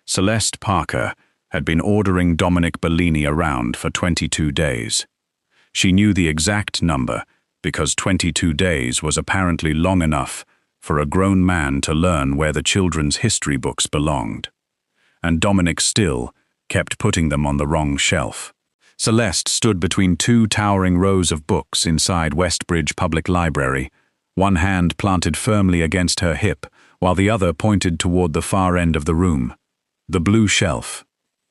Celeste Parker had been ordering Dominic Bellini around for 22 days. She knew the exact number because 22 days was apparently long enough for a grown man to learn where the children's history books belonged. And Dominic still kept putting them on the wrong shelf. Celeste stood between two towering rows of books inside Westbridge Public Library, one hand planted firmly against her hip, while the other pointed toward the far end of the room. The blue shelf.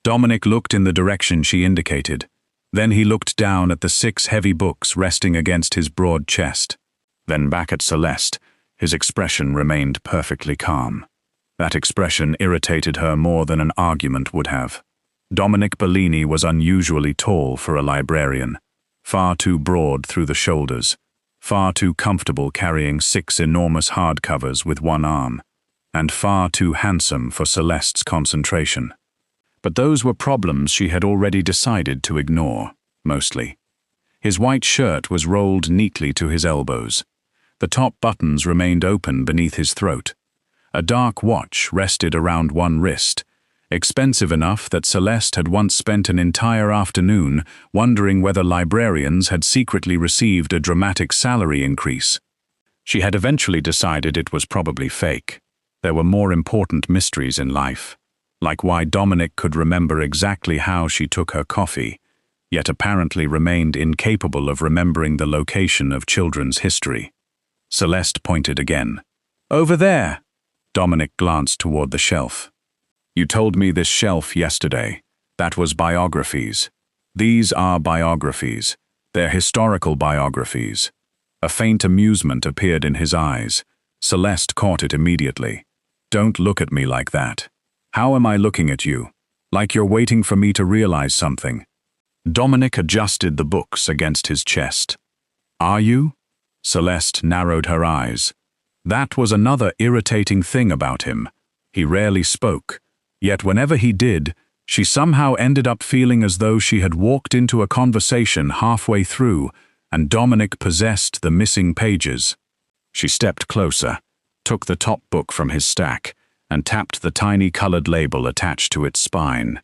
Dominic looked in the direction she indicated. Then he looked down at the 6 heavy books resting against his broad chest. Then back at Celeste. His expression remained perfectly calm. That expression irritated her more than an argument would have. Dominic Bellini was unusually tall for a librarian, far too broad through the shoulders, far too comfortable carrying 6 enormous hardcovers with one arm, and far too handsome for Celeste's concentration. But those were problems she had already decided to ignore, mostly. His white shirt was rolled neatly to his elbows. The top buttons remained open beneath his throat. A dark watch rested around one wrist, expensive enough that Celeste had once spent an entire afternoon wondering whether librarians had secretly received a dramatic salary increase. She had eventually decided it was probably fake. There were more important mysteries in life, like why Dominic could remember exactly how she took her coffee, yet apparently remained incapable of remembering the location of children's history. Celeste pointed again. "Over there!" Dominic glanced toward the shelf. "You told me this shelf yesterday. That was biographies. These are biographies. They're historical biographies." A faint amusement appeared in his eyes. Celeste caught it immediately. "Don't look at me like that. How am I looking at you? Like you're waiting for me to realize something." Dominic adjusted the books against his chest. "Are you?" Celeste narrowed her eyes. That was another irritating thing about him. He rarely spoke, yet whenever he did, she somehow ended up feeling as though she had walked into a conversation halfway through and Dominic possessed the missing pages. She stepped closer, took the top book from his stack, and tapped the tiny colored label attached to its spine.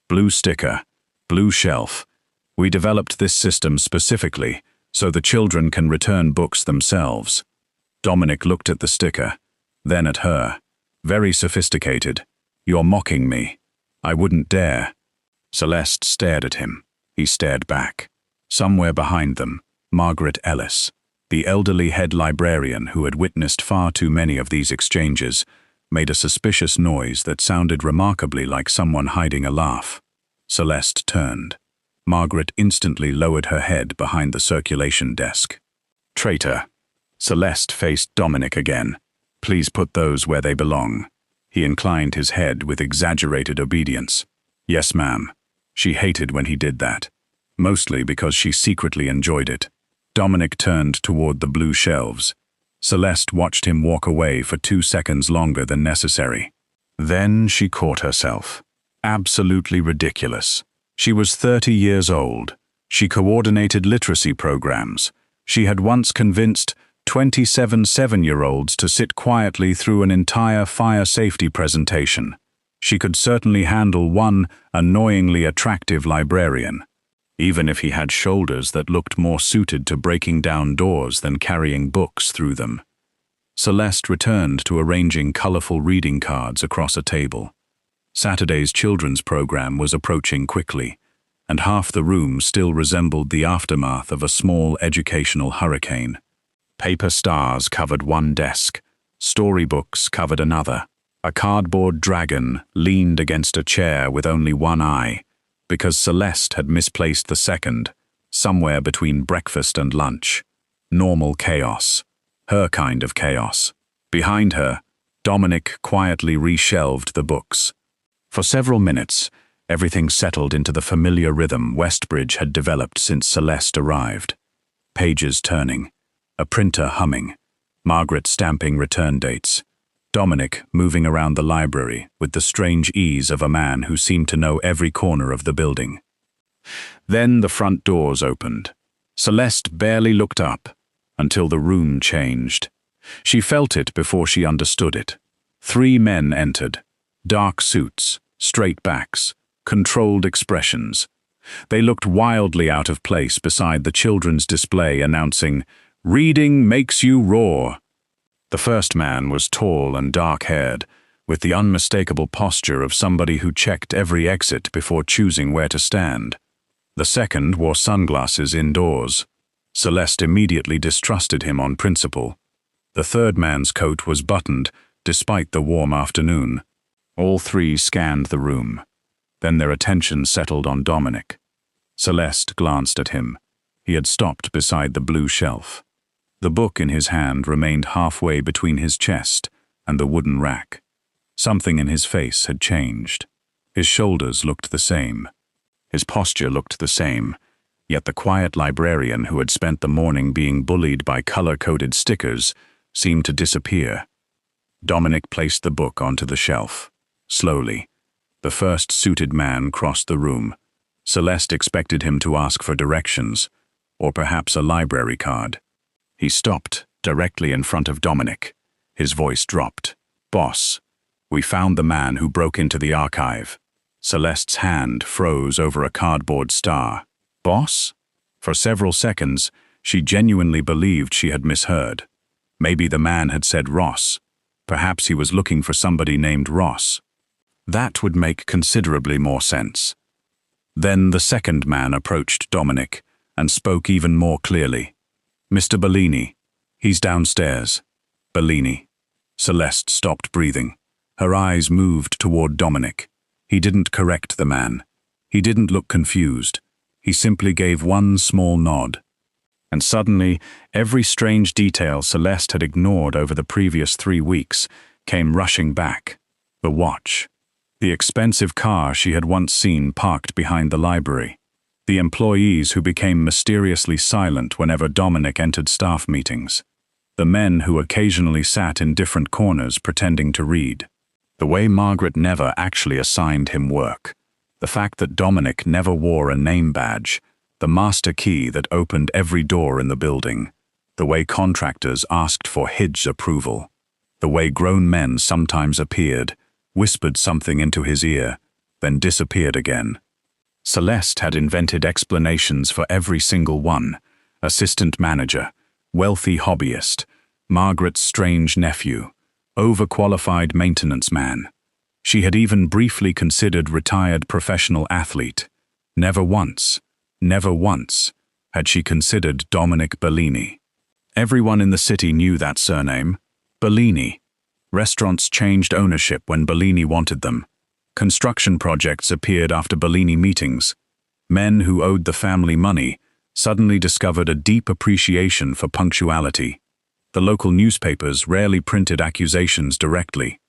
Blue sticker, blue shelf. We developed this system specifically so the children can return books themselves. Dominic looked at the sticker, then at her. Very sophisticated. "You're mocking me." "I wouldn't dare." Celeste stared at him. He stared back. Somewhere behind them, Margaret Ellis, the elderly head librarian who had witnessed far too many of these exchanges, made a suspicious noise that sounded remarkably like someone hiding a laugh. Celeste turned. Margaret instantly lowered her head behind the circulation desk. "Traitor." Celeste faced Dominic again. "Please put those where they belong." He inclined his head with exaggerated obedience. "Yes, ma'am." She hated when he did that, mostly because she secretly enjoyed it. Dominic turned toward the blue shelves. Celeste watched him walk away for 2 seconds longer than necessary. Then she caught herself. Absolutely ridiculous. She was 30 years old. She coordinated literacy programs. She had once convinced 27 7-year-olds to sit quietly through an entire fire safety presentation. She could certainly handle one annoyingly attractive librarian, even if he had shoulders that looked more suited to breaking down doors than carrying books through them. Celeste returned to arranging colorful reading cards across a table. Saturday's children's program was approaching quickly, and half the room still resembled the aftermath of a small educational hurricane. Paper stars covered one desk, storybooks covered another. A cardboard dragon leaned against a chair with only one eye, because Celeste had misplaced the second, somewhere between breakfast and lunch. Normal chaos. Her kind of chaos. Behind her, Dominic quietly reshelved the books. For several minutes, everything settled into the familiar rhythm Westbridge had developed since Celeste arrived. Pages turning, a printer humming, Margaret stamping return dates, Dominic moving around the library with the strange ease of a man who seemed to know every corner of the building. Then the front doors opened. Celeste barely looked up until the room changed. She felt it before she understood it. 3 men entered. Dark suits, straight backs, controlled expressions. They looked wildly out of place beside the children's display announcing, "Reading makes you roar." The first man was tall and dark-haired, with the unmistakable posture of somebody who checked every exit before choosing where to stand. The second wore sunglasses indoors. Celeste immediately distrusted him on principle. The third man's coat was buttoned, despite the warm afternoon. All three scanned the room. Then their attention settled on Dominic. Celeste glanced at him. He had stopped beside the blue shelf. The book in his hand remained halfway between his chest and the wooden rack. Something in his face had changed. His shoulders looked the same. His posture looked the same, yet the quiet librarian who had spent the morning being bullied by color-coded stickers seemed to disappear. Dominic placed the book onto the shelf. Slowly, the first suited man crossed the room. Celeste expected him to ask for directions, or perhaps a library card. He stopped directly in front of Dominic. His voice dropped. "Boss, we found the man who broke into the archive." Celeste's hand froze over a cardboard star. "Boss?" For several seconds, she genuinely believed she had misheard. Maybe the man had said Ross. Perhaps he was looking for somebody named Ross. That would make considerably more sense. Then the second man approached Dominic and spoke even more clearly. "Mr. Bellini, he's downstairs." Bellini. Celeste stopped breathing. Her eyes moved toward Dominic. He didn't correct the man. He didn't look confused. He simply gave one small nod. And suddenly, every strange detail Celeste had ignored over the previous 3 weeks came rushing back. The watch. The expensive car she had once seen parked behind the library. The employees who became mysteriously silent whenever Dominic entered staff meetings. The men who occasionally sat in different corners pretending to read. The way Margaret never actually assigned him work. The fact that Dominic never wore a name badge. The master key that opened every door in the building. The way contractors asked for his approval. The way grown men sometimes appeared, whispered something into his ear, then disappeared again. Celeste had invented explanations for every single one. Assistant manager, wealthy hobbyist, Margaret's strange nephew, overqualified maintenance man. She had even briefly considered retired professional athlete. Never once had she considered Dominic Bellini. Everyone in the city knew that surname, Bellini. Restaurants changed ownership when Bellini wanted them. Construction projects appeared after Bellini meetings. Men who owed the family money suddenly discovered a deep appreciation for punctuality. The local newspapers rarely printed accusations directly.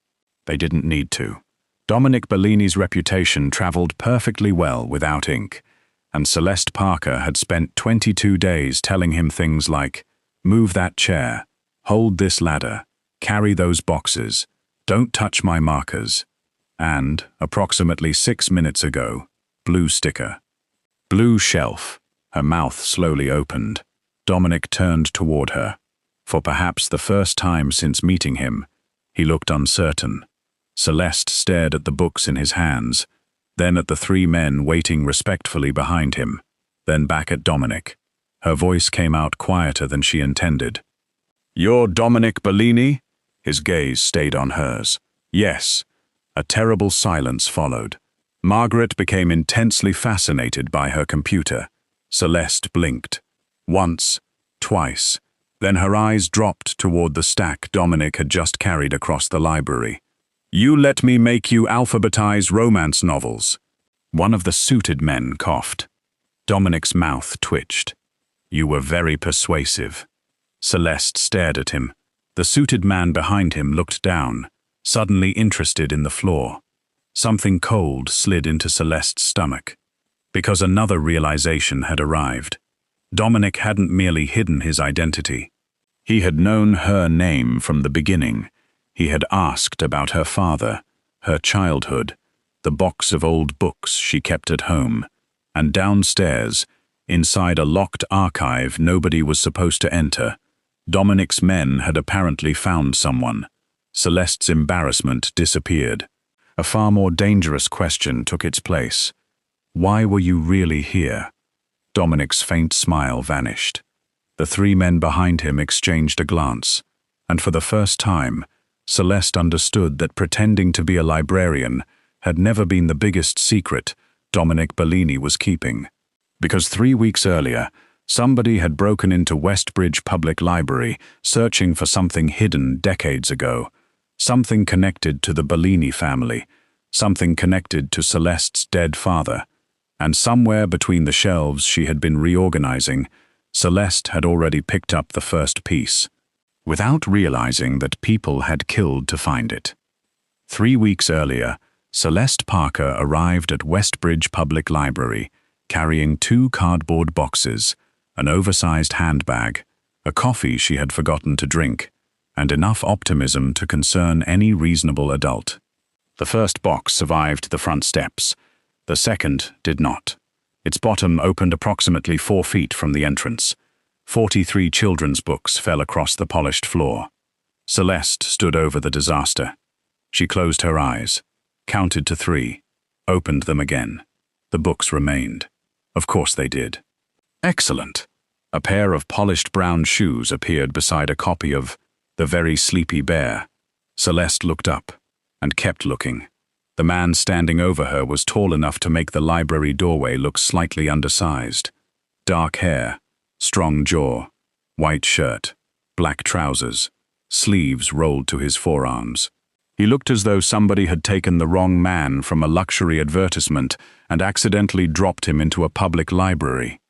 They didn't need to. Dominic Bellini's reputation traveled perfectly well without ink, and Celeste Parker had spent 22 days telling him things like, "Move that chair, hold this ladder, carry those boxes, don't touch my markers." And, approximately 6 minutes ago, blue sticker. Blue shelf. Her mouth slowly opened. Dominic turned toward her. For perhaps the first time since meeting him, he looked uncertain. Celeste stared at the books in his hands, then at the 3 men waiting respectfully behind him, then back at Dominic. Her voice came out quieter than she intended. "You're Dominic Bellini?" His gaze stayed on hers. "Yes." A terrible silence followed. Margaret became intensely fascinated by her computer. Celeste blinked. Once, twice. Then her eyes dropped toward the stack Dominic had just carried across the library. "You let me make you alphabetize romance novels." One of the suited men coughed. Dominic's mouth twitched. "You were very persuasive." Celeste stared at him. The suited man behind him looked down, suddenly interested in the floor. Something cold slid into Celeste's stomach, because another realization had arrived. Dominic hadn't merely hidden his identity. He had known her name from the beginning. He had asked about her father, her childhood, the box of old books she kept at home, and downstairs, inside a locked archive nobody was supposed to enter, Dominic's men had apparently found someone. Celeste's embarrassment disappeared. a far more dangerous question took its place. Why were you really here? Dominic's faint smile vanished. The three men behind him exchanged a glance, and for the first time, Celeste understood that pretending to be a librarian had never been the biggest secret Dominic Bellini was keeping. Because 3 weeks earlier, somebody had broken into Westbridge Public Library searching for something hidden decades ago, something connected to the Bellini family, something connected to Celeste's dead father. And somewhere between the shelves she had been reorganizing, Celeste had already picked up the first piece, without realizing that people had killed to find it. 3 weeks earlier, Celeste Parker arrived at Westbridge Public Library, carrying 2 cardboard boxes, an oversized handbag, a coffee she had forgotten to drink, and enough optimism to concern any reasonable adult. The first box survived the front steps. The second did not. Its bottom opened approximately 4 feet from the entrance. 43 children's books fell across the polished floor. Celeste stood over the disaster. She closed her eyes, counted to 3, opened them again. The books remained. Of course they did. Excellent. A pair of polished brown shoes appeared beside a copy of The Very Sleepy Bear. Celeste looked up, and kept looking. The man standing over her was tall enough to make the library doorway look slightly undersized. Dark hair, strong jaw, white shirt, black trousers, sleeves rolled to his forearms. He looked as though somebody had taken the wrong man from a luxury advertisement and accidentally dropped him into a public library.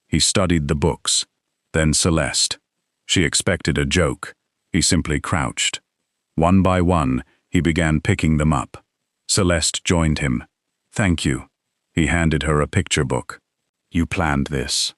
He studied the books, then Celeste. She expected a joke. He simply crouched. One by one, he began picking them up. Celeste joined him. Thank you. He handed her a picture book. You planned this.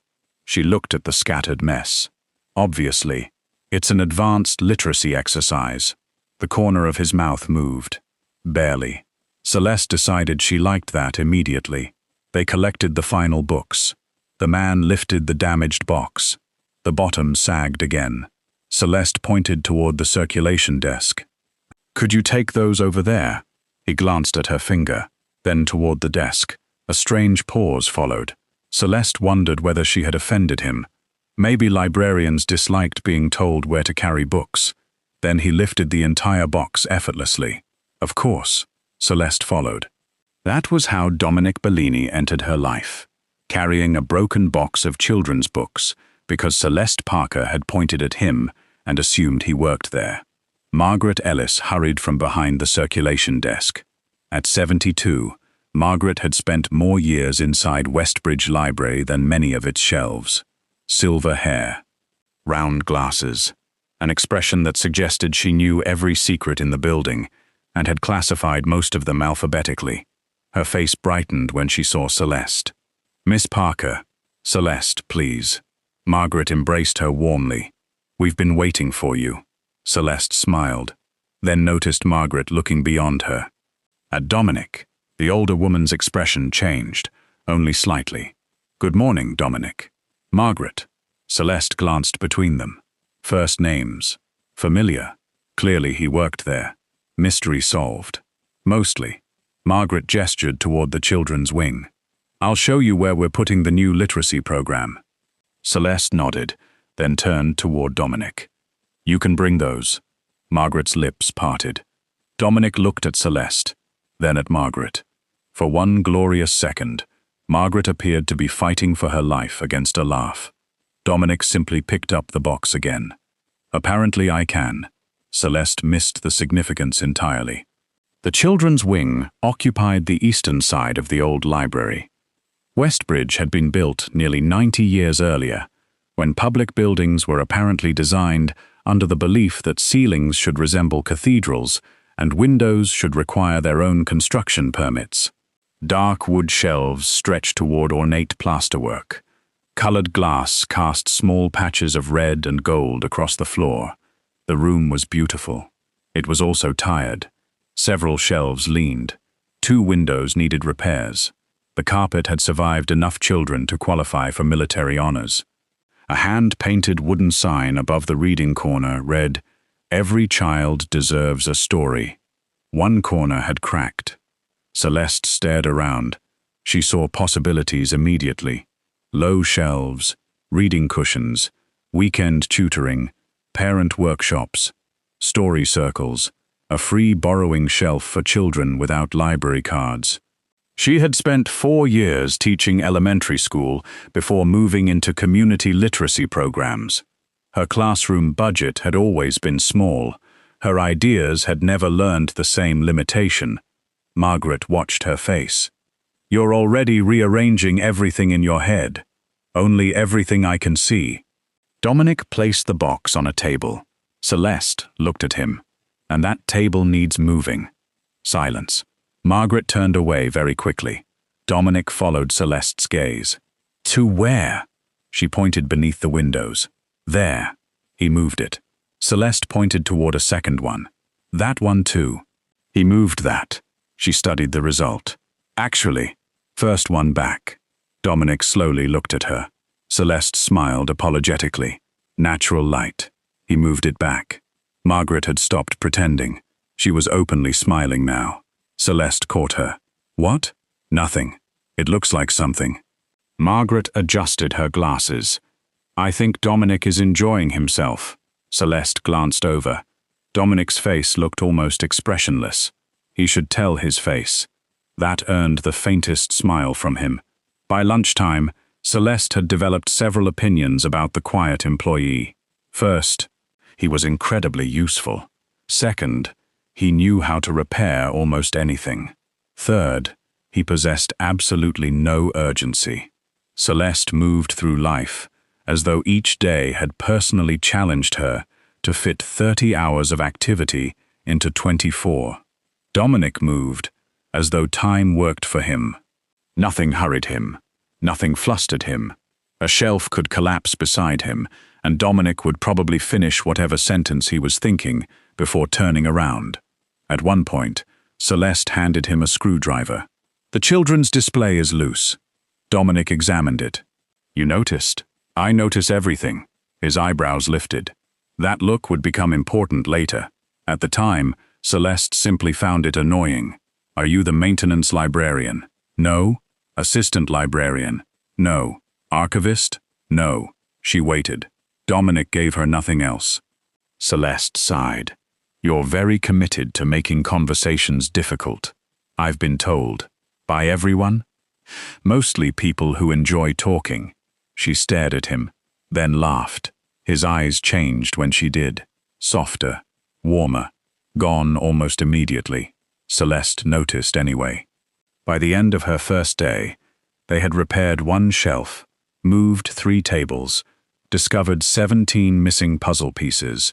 She looked at the scattered mess. Obviously, it's an advanced literacy exercise. The corner of his mouth moved. Barely. Celeste decided she liked that immediately. They collected the final books. The man lifted the damaged box. The bottom sagged again. Celeste pointed toward the circulation desk. Could you take those over there? He glanced at her finger, then toward the desk. A strange pause followed. Celeste wondered whether she had offended him. Maybe librarians disliked being told where to carry books. Then he lifted the entire box effortlessly. Of course, Celeste followed. That was how Dominic Bellini entered her life, carrying a broken box of children's books because Celeste Parker had pointed at him and assumed he worked there. Margaret Ellis hurried from behind the circulation desk. At 72, Margaret had spent more years inside Westbridge Library than many of its shelves. Silver hair, round glasses, an expression that suggested she knew every secret in the building and had classified most of them alphabetically. Her face brightened when she saw Celeste. Miss Parker, Celeste, please. Margaret embraced her warmly. We've been waiting for you. Celeste smiled, then noticed Margaret looking beyond her. At Dominic, the older woman's expression changed, only slightly. Good morning, Dominic. Margaret. Celeste glanced between them. First names. Familiar. Clearly he worked there. Mystery solved. Mostly. Margaret gestured toward the children's wing. I'll show you where we're putting the new literacy program. Celeste nodded, then turned toward Dominic. You can bring those. Margaret's lips parted. Dominic looked at Celeste, then at Margaret. For one glorious second, Margaret appeared to be fighting for her life against a laugh. Dominic simply picked up the box again. Apparently I can. Celeste missed the significance entirely. The children's wing occupied the eastern side of the old library. Westbridge had been built nearly 90 years earlier, when public buildings were apparently designed under the belief that ceilings should resemble cathedrals and windows should require their own construction permits. Dark wood shelves stretched toward ornate plasterwork. Colored glass cast small patches of red and gold across the floor. The room was beautiful. It was also tired. Several shelves leaned. 2 windows needed repairs. The carpet had survived enough children to qualify for military honors. A hand-painted wooden sign above the reading corner read, "Every child deserves a story." One corner had cracked, Celeste stared around. She saw possibilities immediately. Low shelves, reading cushions, weekend tutoring, parent workshops, story circles, a free borrowing shelf for children without library cards. She had spent 4 years teaching elementary school before moving into community literacy programs. Her classroom budget had always been small. Her ideas had never learned the same limitation. Margaret watched her face. "You're already rearranging everything in your head. Only everything I can see." Dominic placed the box on a table. Celeste looked at him. "And that table needs moving." Silence. Margaret turned away very quickly. Dominic followed Celeste's gaze. "To where?" She pointed beneath the windows. "There." He moved it. Celeste pointed toward a second one. "That one too." He moved that. She studied the result. "Actually, first one back." Dominic slowly looked at her. Celeste smiled apologetically. "Natural light." He moved it back. Margaret had stopped pretending. She was openly smiling now. Celeste caught her. "What?" "Nothing. It looks like something." Margaret adjusted her glasses. "I think Dominic is enjoying himself." Celeste glanced over. Dominic's face looked almost expressionless. He should tell his face. That earned the faintest smile from him. By lunchtime, Celeste had developed several opinions about the quiet employee. First, he was incredibly useful. Second, he knew how to repair almost anything. Third, he possessed absolutely no urgency. Celeste moved through life as though each day had personally challenged her to fit 30 hours of activity into 24. Dominic moved as though time worked for him. Nothing hurried him. Nothing flustered him. A shelf could collapse beside him, and Dominic would probably finish whatever sentence he was thinking before turning around. At one point, Celeste handed him a screwdriver. "The children's display is loose." Dominic examined it. "You noticed?" "I notice everything." His eyebrows lifted. That look would become important later. At the time, Celeste simply found it annoying. "Are you the maintenance librarian?" "No." "Assistant librarian?" "No." "Archivist?" "No." She waited. Dominic gave her nothing else. Celeste sighed. "You're very committed to making conversations difficult. I've been told. By everyone?" "Mostly people who enjoy talking." She stared at him, then laughed. His eyes changed when she did. Softer, warmer, gone almost immediately. Celeste noticed anyway. By the end of her first day, they had repaired 1 shelf, moved 3 tables, discovered 17 missing puzzle pieces,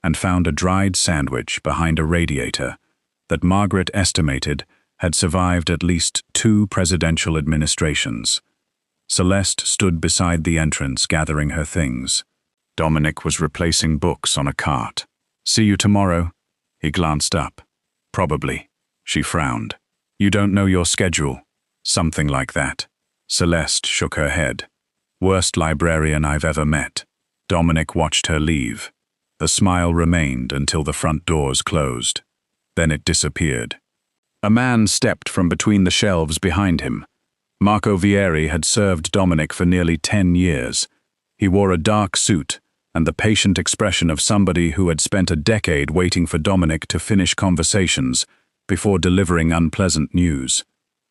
and found a dried sandwich behind a radiator that Margaret estimated had survived at least 2 presidential administrations. Celeste stood beside the entrance gathering her things. Dominic was replacing books on a cart. "See you tomorrow?" He glanced up. "Probably." She frowned. "You don't know your schedule." "Something like that." Celeste shook her head. "Worst librarian I've ever met." Dominic watched her leave. The smile remained until the front doors closed. Then it disappeared. A man stepped from between the shelves behind him. Marco Vieri had served Dominic for nearly 10 years. He wore a dark suit and the patient expression of somebody who had spent a decade waiting for Dominic to finish conversations before delivering unpleasant news.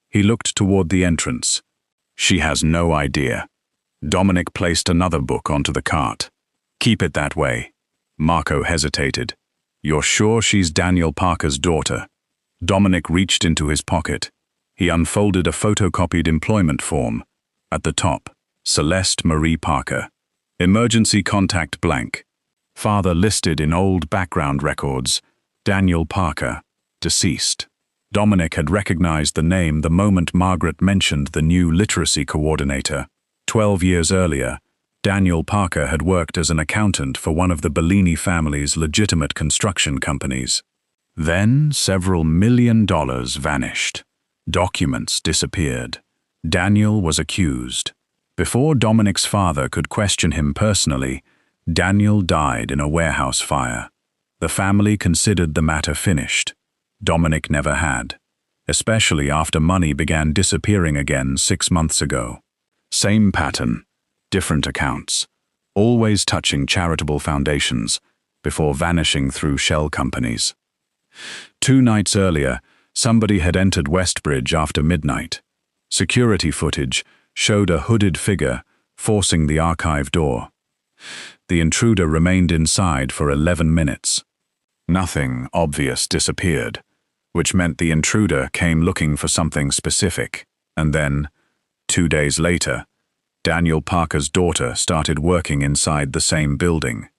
He looked toward the entrance. "She has no idea." Dominic placed another book onto the cart. "Keep it that way." Marco hesitated. "You're sure she's Daniel Parker's daughter?" Dominic reached into his pocket. He unfolded a photocopied employment form. At the top, Celeste Marie Parker. Emergency contact blank. Father listed in old background records. Daniel Parker, deceased. Dominic had recognized the name the moment Margaret mentioned the new literacy coordinator. 12 years earlier, Daniel Parker had worked as an accountant for one of the Bellini family's legitimate construction companies. Then several $1 million vanished. Documents disappeared. Daniel was accused. Before Dominic's father could question him personally, Daniel died in a warehouse fire. The family considered the matter finished. Dominic never had. especially after money began disappearing again 6 months ago. Same pattern, different accounts, always touching charitable foundations before vanishing through shell companies. 2 nights earlier, somebody had entered Westbridge after midnight. Security footage showed a hooded figure forcing the archive door. The intruder remained inside for 11 minutes. Nothing obvious disappeared, which meant the intruder came looking for something specific. And then, 2 days later, Daniel Parker's daughter started working inside the same building.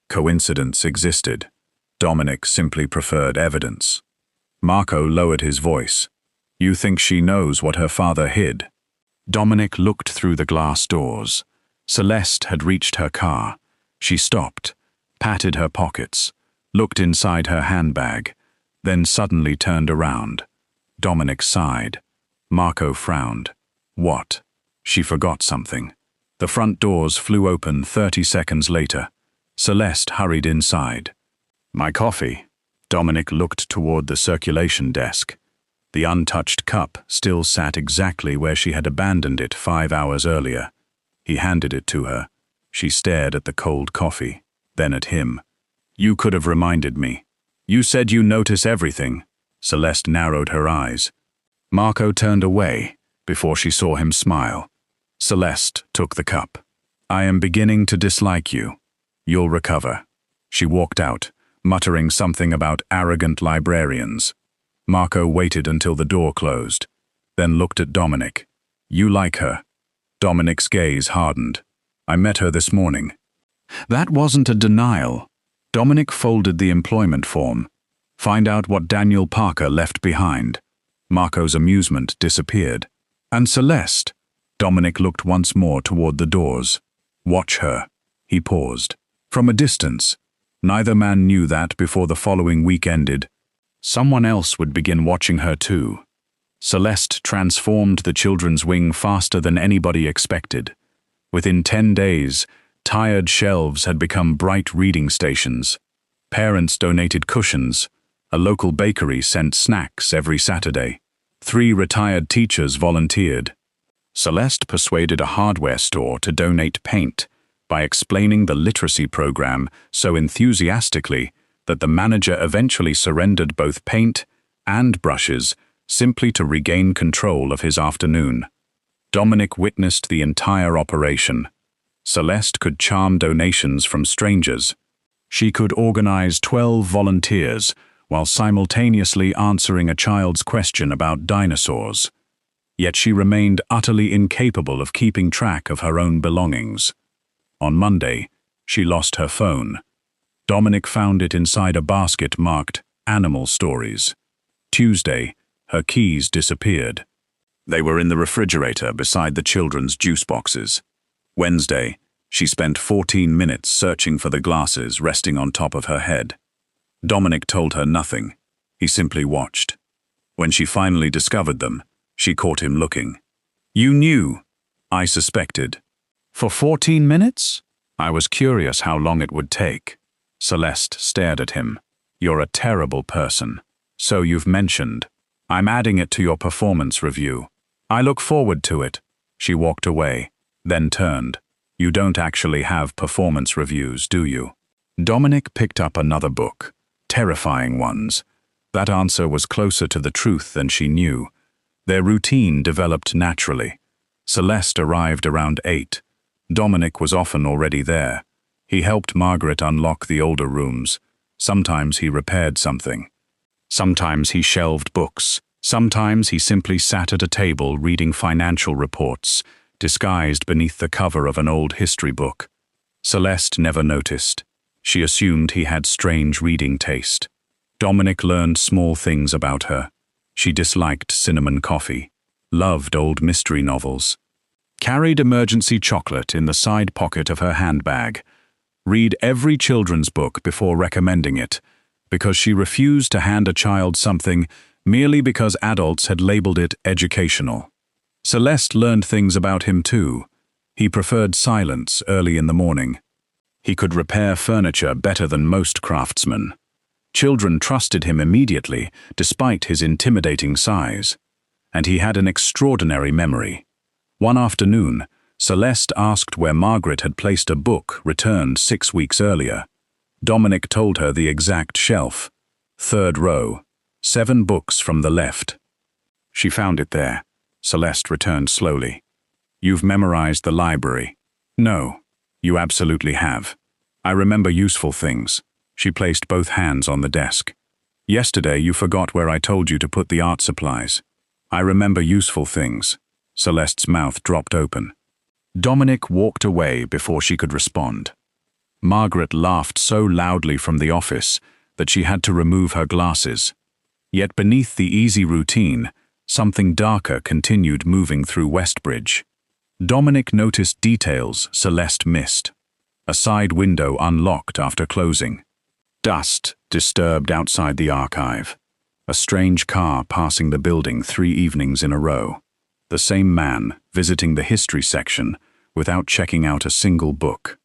Coincidence existed. Dominic simply preferred evidence. Marco lowered his voice. "You think she knows what her father hid?" Dominic looked through the glass doors. Celeste had reached her car. She stopped, patted her pockets, looked inside her handbag, then suddenly turned around. Dominic sighed. Marco frowned. What? She forgot something. The front doors flew open 30 seconds later. Celeste hurried inside. "My coffee." Dominic looked toward the circulation desk. The untouched cup still sat exactly where she had abandoned it 5 hours earlier. He handed it to her. She stared at the cold coffee, then at him. "You could have reminded me. You said you notice everything." Celeste narrowed her eyes. Marco turned away before she saw him smile. Celeste took the cup. "I am beginning to dislike you. You'll recover." She walked out, muttering something about arrogant librarians. Marco waited until the door closed, then looked at Dominic. "You like her?" Dominic's gaze hardened. "I met her this morning." That wasn't a denial. Dominic folded the employment form. "Find out what Daniel Parker left behind." Marco's amusement disappeared. "And Celeste?" Dominic looked once more toward the doors. "Watch her." He paused. From a distance. Neither man knew that before the following week ended. Someone else would begin watching her too. Celeste transformed the children's wing faster than anybody expected. Within 10 days, tired shelves had become bright reading stations. Parents donated cushions. A local bakery sent snacks every Saturday. 3 retired teachers volunteered. Celeste persuaded a hardware store to donate paint by explaining the literacy program so enthusiastically that the manager eventually surrendered both paint and brushes simply to regain control of his afternoon. Dominic witnessed the entire operation. Celeste could charm donations from strangers. She could organize 12 volunteers while simultaneously answering a child's question about dinosaurs. Yet she remained utterly incapable of keeping track of her own belongings. On Monday, she lost her phone. Dominic found it inside a basket marked Animal Stories. Tuesday, her keys disappeared. They were in the refrigerator beside the children's juice boxes. Wednesday, she spent 14 minutes searching for the glasses resting on top of her head. Dominic told her nothing. He simply watched. When she finally discovered them, she caught him looking. "You knew." "I suspected." "For 14 minutes?" "I was curious how long it would take." Celeste stared at him. "You're a terrible person." "So you've mentioned." "I'm adding it to your performance review." "I look forward to it." She walked away, then turned. "You don't actually have performance reviews, do you?" Dominic picked up another book. Terrifying ones. That answer was closer to the truth than she knew. Their routine developed naturally. Celeste arrived around 8. Dominic was often already there. He helped Margaret unlock the older rooms. Sometimes he repaired something. Sometimes he shelved books. Sometimes he simply sat at a table reading financial reports, disguised beneath the cover of an old history book. Celeste never noticed. She assumed he had strange reading taste. Dominic learned small things about her. She disliked cinnamon coffee, loved old mystery novels, carried emergency chocolate in the side pocket of her handbag, read every children's book before recommending it, because she refused to hand a child something merely because adults had labeled it educational. Celeste learned things about him too. He preferred silence early in the morning. He could repair furniture better than most craftsmen. Children trusted him immediately, despite his intimidating size. And he had an extraordinary memory. One afternoon, Celeste asked where Margaret had placed a book returned 6 weeks earlier. Dominic told her the exact shelf. 3rd row, 7 books from the left. She found it there. Celeste returned slowly. You've memorized the library. No, you absolutely have. I remember useful things. She placed both hands on the desk. Yesterday you forgot where I told you to put the art supplies. I remember useful things. Celeste's mouth dropped open. Dominic walked away before she could respond. Margaret laughed so loudly from the office that she had to remove her glasses. Yet beneath the easy routine, something darker continued moving through Westbridge. Dominic noticed details Celeste missed. A side window unlocked after closing. Dust disturbed outside the archive. A strange car passing the building 3 evenings in a row. The same man visiting the history section without checking out a single book.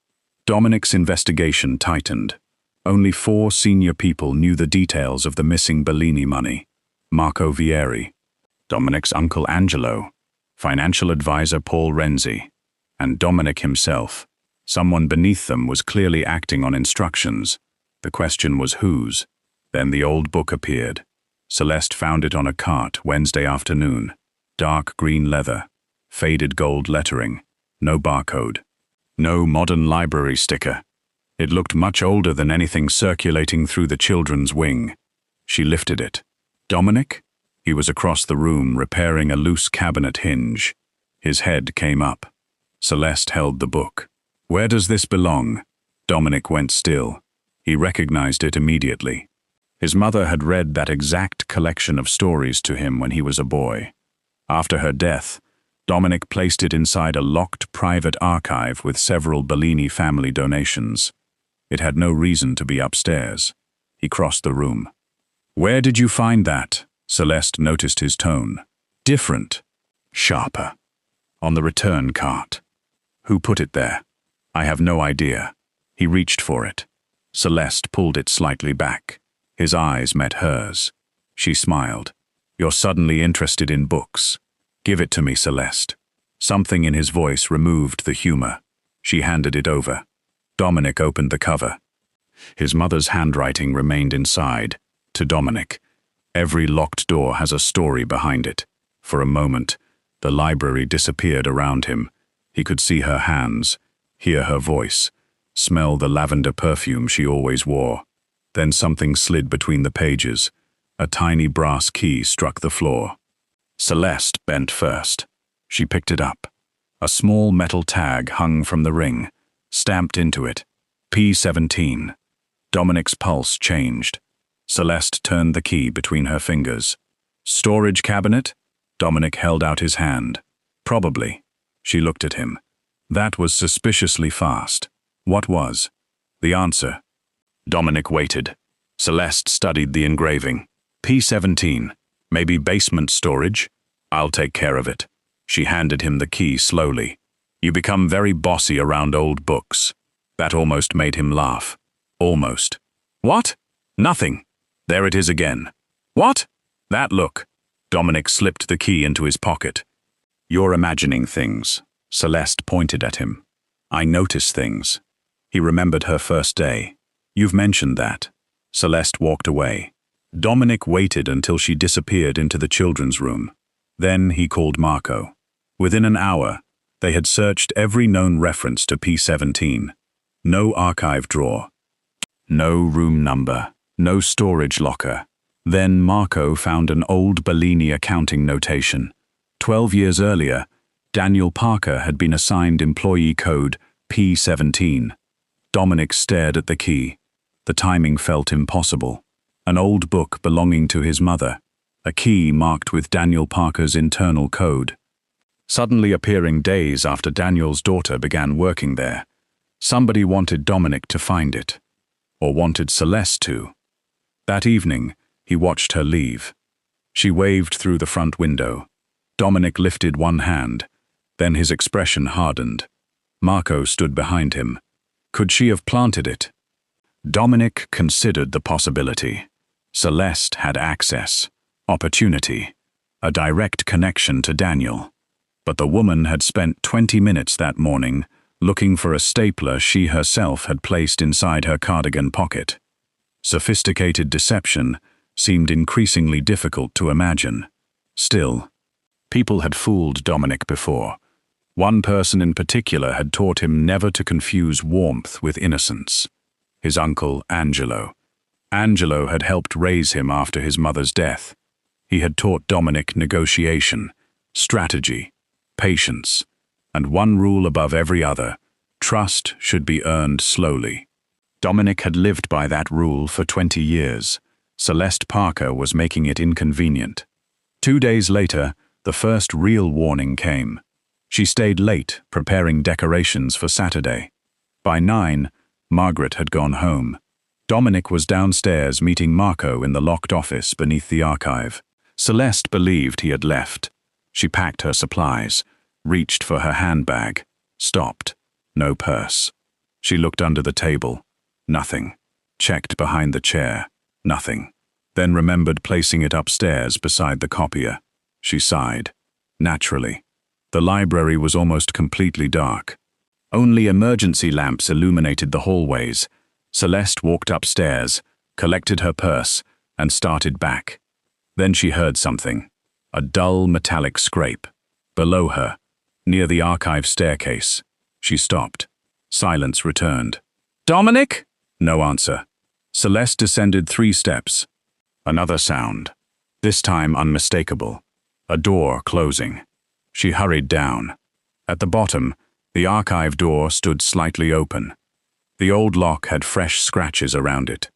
Dominic's investigation tightened. Only 4 senior people knew the details of the missing Bellini money. Marco Vieri, Dominic's uncle Angelo, financial advisor Paul Renzi, and Dominic himself. Someone beneath them was clearly acting on instructions. The question was whose. Then the old book appeared. Celeste found it on a cart Wednesday afternoon. Dark green leather, faded gold lettering, no barcode, no modern library sticker. It looked much older than anything circulating through the children's wing. She lifted it. Dominic? He was across the room repairing a loose cabinet hinge. His head came up. Celeste held the book. Where does this belong? Dominic went still. He recognized it immediately. His mother had read that exact collection of stories to him when he was a boy. After her death, Dominic placed it inside a locked private archive with several Bellini family donations. It had no reason to be upstairs. He crossed the room. Where did you find that? Celeste noticed his tone. Different. Sharper. On the return cart. Who put it there? I have no idea. He reached for it. Celeste pulled it slightly back. His eyes met hers. She smiled. You're suddenly interested in books. Give it to me, Celeste. Something in his voice removed the humor. She handed it over. Dominic opened the cover. His mother's handwriting remained inside. To Dominic, every locked door has a story behind it. For a moment, the library disappeared around him. He could see her hands, hear her voice, smell the lavender perfume she always wore. Then something slid between the pages. A tiny brass key struck the floor. Celeste bent first. She picked it up. A small metal tag hung from the ring, stamped into it. P17. Dominic's pulse changed. Celeste turned the key between her fingers. Storage cabinet? Dominic held out his hand. Probably. She looked at him. That was suspiciously fast. What was? The answer. Dominic waited. Celeste studied the engraving. P17. Maybe basement storage? I'll take care of it. She handed him the key slowly. You become very bossy around old books. That almost made him laugh. Almost. What? Nothing. There it is again. What? That look. Dominic slipped the key into his pocket. You're imagining things. Celeste pointed at him. I notice things. He remembered her first day. You've mentioned that. Celeste walked away. Dominic waited until she disappeared into the children's room. Then he called Marco. Within an hour, they had searched every known reference to P17. No archive drawer. No room number. No storage locker. Then Marco found an old Bellini accounting notation. 12 years earlier, Daniel Parker had been assigned employee code P17. Dominic stared at the key. The timing felt impossible. An old book belonging to his mother. A key marked with Daniel Parker's internal code. Suddenly appearing days after Daniel's daughter began working there. Somebody wanted Dominic to find it. Or wanted Celeste to. That evening, he watched her leave. She waved through the front window. Dominic lifted one hand. Then his expression hardened. Marco stood behind him. Could she have planted it? Dominic considered the possibility. Celeste had access, opportunity, a direct connection to Daniel. But the woman had spent 20 minutes that morning looking for a stapler she herself had placed inside her cardigan pocket. Sophisticated deception seemed increasingly difficult to imagine. Still, people had fooled Dominic before. One person in particular had taught him never to confuse warmth with innocence. His uncle, Angelo. Angelo had helped raise him after his mother's death. He had taught Dominic negotiation, strategy, patience, and one rule above every other: trust should be earned slowly. Dominic had lived by that rule for 20 years. Celeste Parker was making it inconvenient. 2 days later, the first real warning came. She stayed late, preparing decorations for Saturday. By 9, Margaret had gone home. Dominic was downstairs meeting Marco in the locked office beneath the archive. Celeste believed he had left. She packed her supplies, reached for her handbag, stopped. No purse. She looked under the table. Nothing. Checked behind the chair. Nothing. Then remembered placing it upstairs beside the copier. She sighed. Naturally. The library was almost completely dark. Only emergency lamps illuminated the hallways. Celeste walked upstairs, collected her purse, and started back. Then she heard something. A dull metallic scrape. Below her, near the archive staircase. She stopped. Silence returned. "Dominic?" No answer. Celeste descended 3 steps. Another sound. This time unmistakable. A door closing. She hurried down. At the bottom, the archive door stood slightly open. The old lock had fresh scratches around it.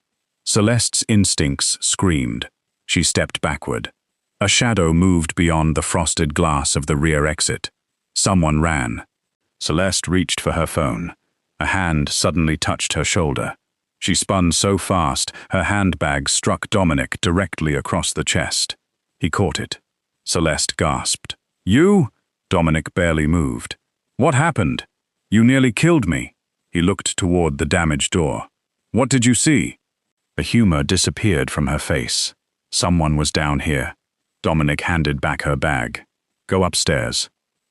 Celeste's instincts screamed. She stepped backward. A shadow moved beyond the frosted glass of the rear exit. Someone ran. Celeste reached for her phone. A hand suddenly touched her shoulder. She spun so fast, her handbag struck Dominic directly across the chest. He caught it. Celeste gasped. "You?" Dominic barely moved. "What happened? You nearly killed me." He looked toward the damaged door. "What did you see?" The humor disappeared from her face. Someone was down here. Dominic handed back her bag. "Go upstairs."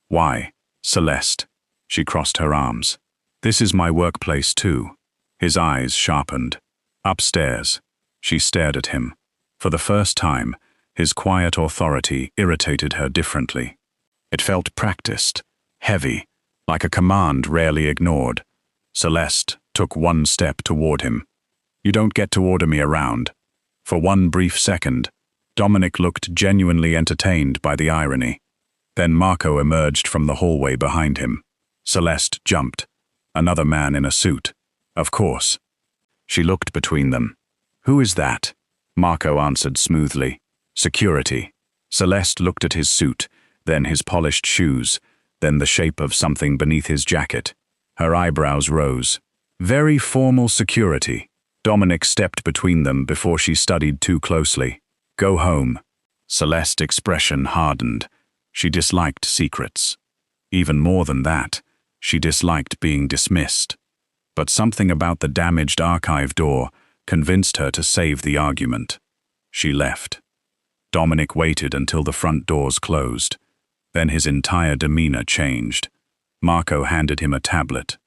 "Why?" "Celeste." She crossed her arms. "This is my workplace too." His eyes sharpened. "Upstairs." She stared at him. For the first time, his quiet authority irritated her differently. It felt practiced, heavy, like a command rarely ignored. Celeste took 1 step toward him. "You don't get to order me around." For 1 brief second, Dominic looked genuinely entertained by the irony. Then Marco emerged from the hallway behind him. Celeste jumped. Another man in a suit. Of course. She looked between them. "Who is that?" Marco answered smoothly. "Security." Celeste looked at his suit, then his polished shoes, then the shape of something beneath his jacket. Her eyebrows rose. "Very formal security." Dominic stepped between them before she studied too closely. "Go home." Celeste's expression hardened. She disliked secrets. Even more than that, she disliked being dismissed. But something about the damaged archive door convinced her to save the argument. She left. Dominic waited until the front doors closed. Then his entire demeanor changed. Marco handed him a tablet.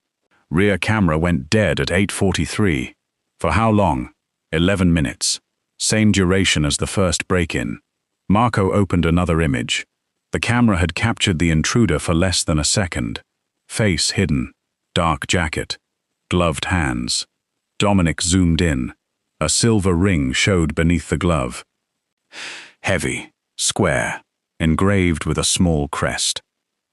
"Rear camera went dead at 8:43. For how long?" 11 minutes. Same duration as the first break-in. Marco opened another image. The camera had captured the intruder for less than a second. Face hidden. Dark jacket. Gloved hands. Dominic zoomed in. A silver ring showed beneath the glove. Heavy, square, engraved with a small crest.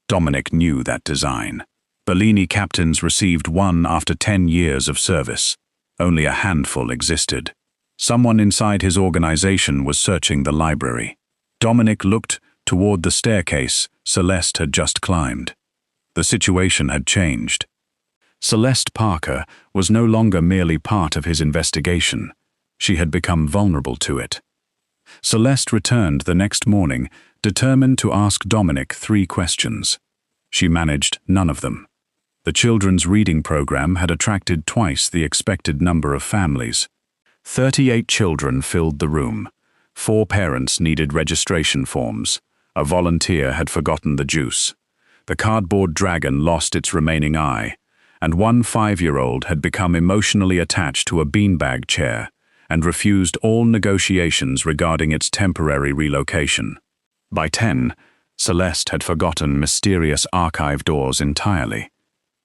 Dominic knew that design. Bellini captains received one after 10 years of service. Only a handful existed. Someone inside his organization was searching the library. Dominic looked toward the staircase Celeste had just climbed. The situation had changed. Celeste Parker was no longer merely part of his investigation. She had become vulnerable to it. Celeste returned the next morning, determined to ask Dominic 3 questions. She managed none of them. The children's reading program had attracted twice the expected number of families. 38 children filled the room. 4 parents needed registration forms. A volunteer had forgotten the juice. The cardboard dragon lost its remaining eye, and one 5-year-old had become emotionally attached to a beanbag chair and refused all negotiations regarding its temporary relocation. By 10, Celeste had forgotten mysterious archive doors entirely.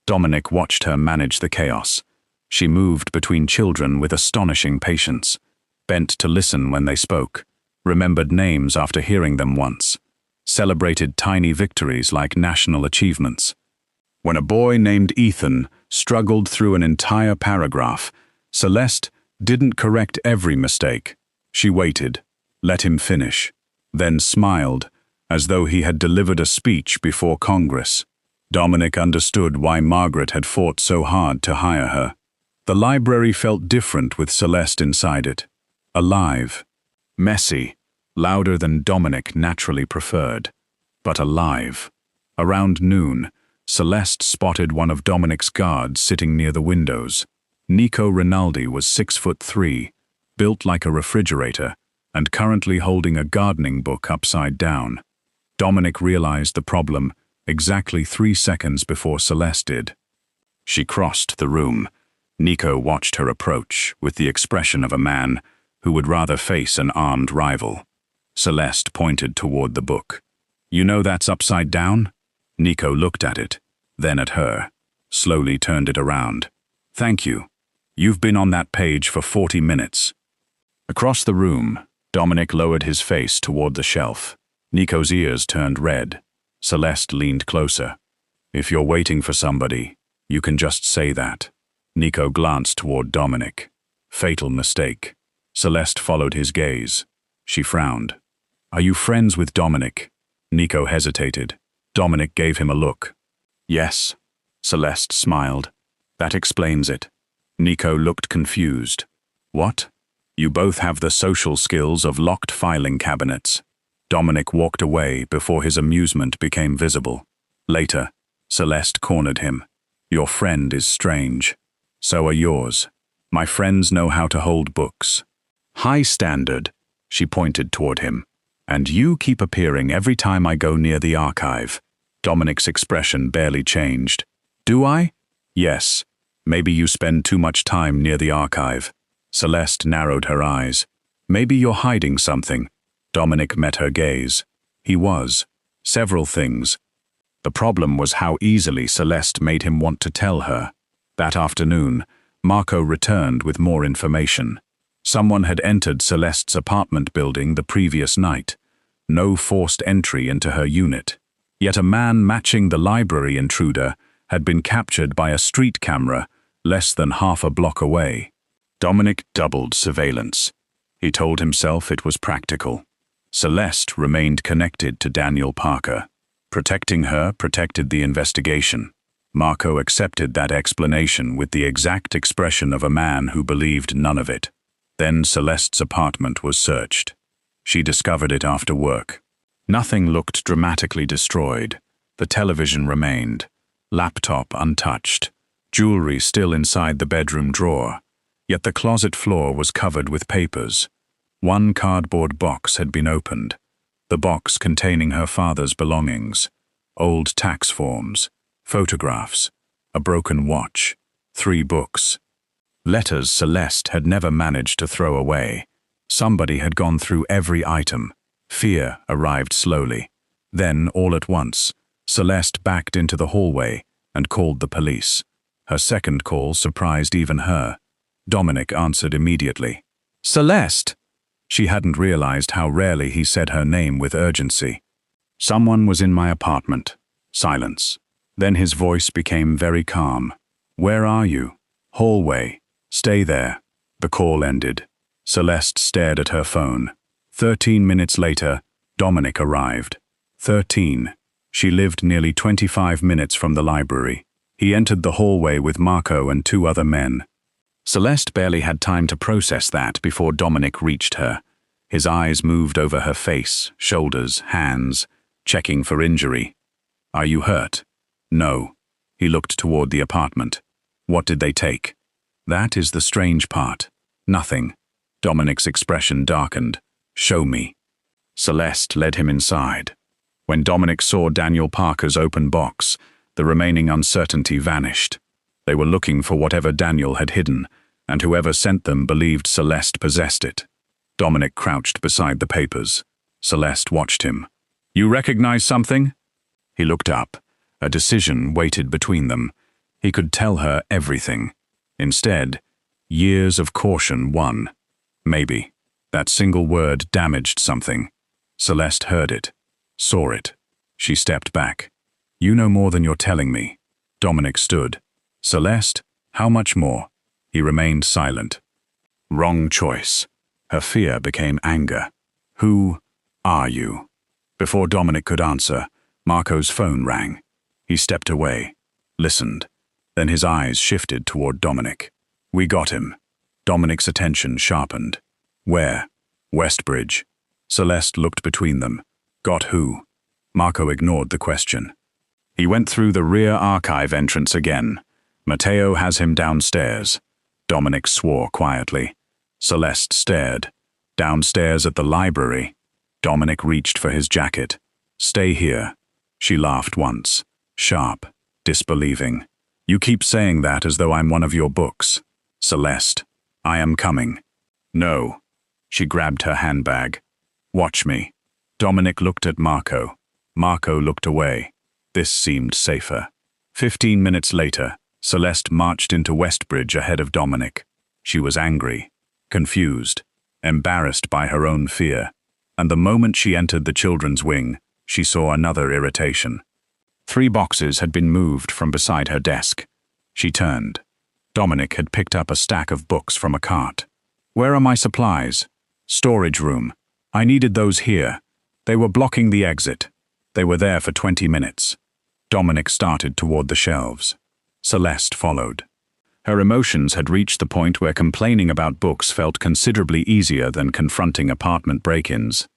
Dominic watched her manage the chaos. She moved between children with astonishing patience, bent to listen when they spoke, remembered names after hearing them once, celebrated tiny victories like national achievements. When a boy named Ethan struggled through an entire paragraph, Celeste didn't correct every mistake. She waited, let him finish, then smiled, as though he had delivered a speech before Congress. Dominic understood why Margaret had fought so hard to hire her. The library felt different with Celeste inside it. Alive. Messy. Louder than Dominic naturally preferred. But alive. Around noon, Celeste spotted one of Dominic's guards sitting near the windows. Nico Rinaldi was 6'3", built like a refrigerator, and currently holding a gardening book upside down. Dominic realized the problem exactly 3 seconds before Celeste did. She crossed the room. Nico watched her approach with the expression of a man who would rather face an armed rival. Celeste pointed toward the book. "You know that's upside down?" Nico looked at it, then at her, slowly turned it around. "Thank you. You've been on that page for 40 minutes. Across the room, Dominic lowered his face toward the shelf. Nico's ears turned red. Celeste leaned closer. "If you're waiting for somebody, you can just say that." Nico glanced toward Dominic. Fatal mistake. Celeste followed his gaze. She frowned. "Are you friends with Dominic?" Nico hesitated. Dominic gave him a look. "Yes." Celeste smiled. "That explains it." Nico looked confused. "What? You both have the social skills of locked filing cabinets." Dominic walked away before his amusement became visible. Later, Celeste cornered him. "Your friend is strange. So are yours. My friends know how to hold books. High standard," she pointed toward him. "And you keep appearing every time I go near the archive." Dominic's expression barely changed. "Do I?" "Yes. Maybe you spend too much time near the archive." Celeste narrowed her eyes. "Maybe you're hiding something." Dominic met her gaze. He was. Several things. The problem was how easily Celeste made him want to tell her. That afternoon, Marco returned with more information. Someone had entered Celeste's apartment building the previous night. No forced entry into her unit. Yet a man matching the library intruder had been captured by a street camera less than half a block away. Dominic doubled surveillance. He told himself it was practical. Celeste remained connected to Daniel Parker. Protecting her protected the investigation. Marco accepted that explanation with the exact expression of a man who believed none of it. Then Celeste's apartment was searched. She discovered it after work. Nothing looked dramatically destroyed. The television remained. Laptop untouched. Jewelry still inside the bedroom drawer. Yet the closet floor was covered with papers. One cardboard box had been opened. The box containing her father's belongings. Old tax forms. Photographs. A broken watch. 3 books. Letters Celeste had never managed to throw away. Somebody had gone through every item. Fear arrived slowly. Then, all at once, Celeste backed into the hallway and called the police. Her second call surprised even her. Dominic answered immediately. "Celeste!" She hadn't realized how rarely he said her name with urgency. "Someone was in my apartment." Silence. Then his voice became very calm. "Where are you?" "Hallway. Stay there." The call ended. Celeste stared at her phone. 13 minutes later, Dominic arrived. 13. She lived nearly 25 minutes from the library. He entered the hallway with Marco and 2 other men. Celeste barely had time to process that before Dominic reached her. His eyes moved over her face, shoulders, hands, checking for injury. "Are you hurt?" "No." He looked toward the apartment. What did they take? That is the strange part. Nothing. Dominic's expression darkened. Show me. Celeste led him inside. When Dominic saw Daniel Parker's open box, the remaining uncertainty vanished. They were looking for whatever Daniel had hidden, and whoever sent them believed Celeste possessed it. Dominic crouched beside the papers. Celeste watched him. You recognize something? He looked up. A decision waited between them. He could tell her everything. Instead, years of caution won. Maybe. That single word damaged something. Celeste heard it, saw it. She stepped back. You know more than you're telling me. Dominic stood. Celeste, how much more? He remained silent. Wrong choice. Her fear became anger. Who are you? Before Dominic could answer, Marco's phone rang. He stepped away, listened. Then his eyes shifted toward Dominic. We got him. Dominic's attention sharpened. Where? Westbridge. Celeste looked between them. Got who? Marco ignored the question. He went through the rear archive entrance again. Matteo has him downstairs. Dominic swore quietly. Celeste stared. Downstairs at the library. Dominic reached for his jacket. Stay here. She laughed once. Sharp. Disbelieving. You keep saying that as though I'm one of your books. Celeste. I am coming. No. She grabbed her handbag. Watch me. Dominic looked at Marco. Marco looked away. This seemed safer. 15 minutes later, Celeste marched into Westbridge ahead of Dominic. She was angry, confused, embarrassed by her own fear. And the moment she entered the children's wing, she saw another irritation. 3 boxes had been moved from beside her desk. She turned. Dominic had picked up a stack of books from a cart. Where are my supplies? Storage room. I needed those here. They were blocking the exit. They were there for 20 minutes. Dominic started toward the shelves. Celeste followed. Her emotions had reached the point where complaining about books felt considerably easier than confronting apartment break-ins.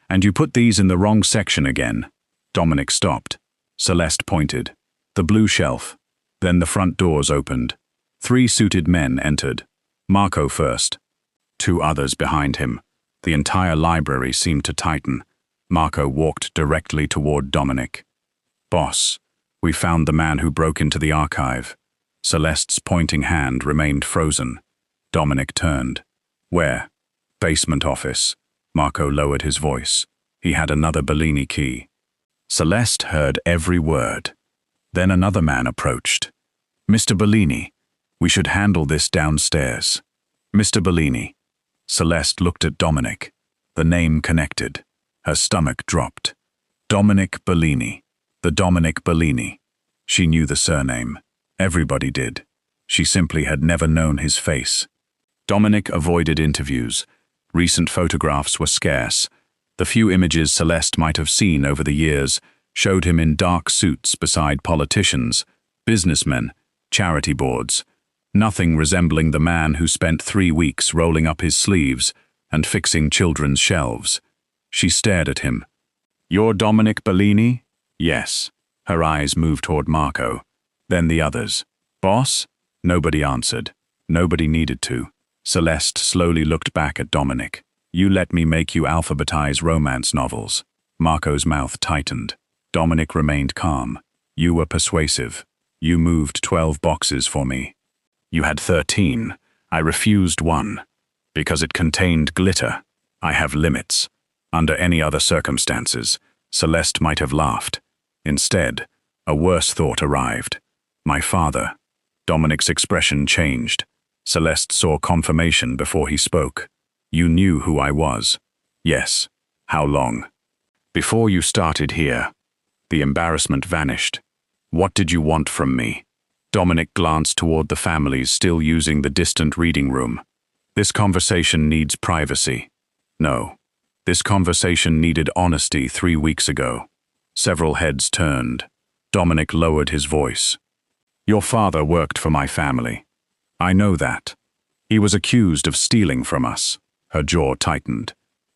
And you put these in the wrong section again. Dominic stopped. Celeste pointed. The blue shelf. Then the front doors opened. 3 suited men entered. Marco first. 2 others behind him. The entire library seemed to tighten. Marco walked directly toward Dominic. Boss, we found the man who broke into the archive. Celeste's pointing hand remained frozen. Dominic turned. Where? Basement office. Marco lowered his voice. He had another Bellini key. Celeste heard every word. Then another man approached. Mr. Bellini, we should handle this downstairs. Mr. Bellini. Celeste looked at Dominic. The name connected. Her stomach dropped. Dominic Bellini. The Dominic Bellini. She knew the surname. Everybody did. She simply had never known his face. Dominic avoided interviews. Recent photographs were scarce. The few images Celeste might have seen over the years showed him in dark suits beside politicians, businessmen, charity boards. Nothing resembling the man who spent 3 weeks rolling up his sleeves and fixing children's shelves. She stared at him. You're Dominic Bellini? Yes. Her eyes moved toward Marco. Then the others. Boss? Nobody answered. Nobody needed to. Celeste slowly looked back at Dominic. You let me make you alphabetize romance novels. Marco's mouth tightened. Dominic remained calm. You were persuasive. You moved 12 boxes for me. You had 13. I refused 1. Because it contained glitter. I have limits. Under any other circumstances, Celeste might have laughed. Instead, a worse thought arrived. My father. Dominic's expression changed. Celeste saw confirmation before he spoke. You knew who I was. Yes. How long? Before you started here. The embarrassment vanished. What did you want from me? Dominic glanced toward the families still using the distant reading room. This conversation needs privacy. No. This conversation needed honesty 3 weeks ago. Several heads turned. Dominic lowered his voice. Your father worked for my family. I know that. He was accused of stealing from us. Her jaw tightened.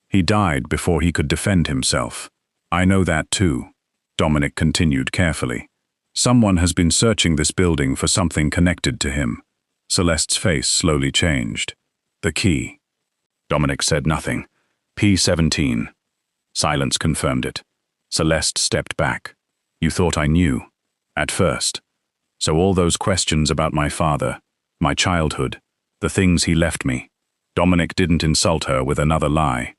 He died before he could defend himself. I know that too. Dominic continued carefully. Someone has been searching this building for something connected to him. Celeste's face slowly changed. The key. Dominic said nothing. P17. Silence confirmed it. Celeste stepped back. You thought I knew. At first. So all those questions about my father, my childhood, the things he left me. Dominic didn't insult her with another lie.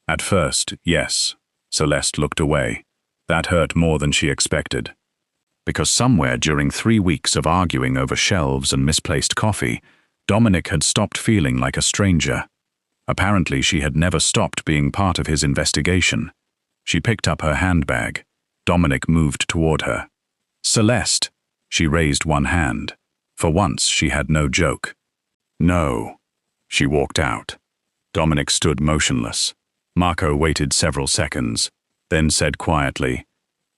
At first, yes. Celeste looked away. That hurt more than she expected. Because somewhere during 3 weeks of arguing over shelves and misplaced coffee, Dominic had stopped feeling like a stranger. Apparently, she had never stopped being part of his investigation. She picked up her handbag. Dominic moved toward her. Celeste. She raised one hand. For once, she had no joke. No. She walked out. Dominic stood motionless. Marco waited several seconds, then said quietly,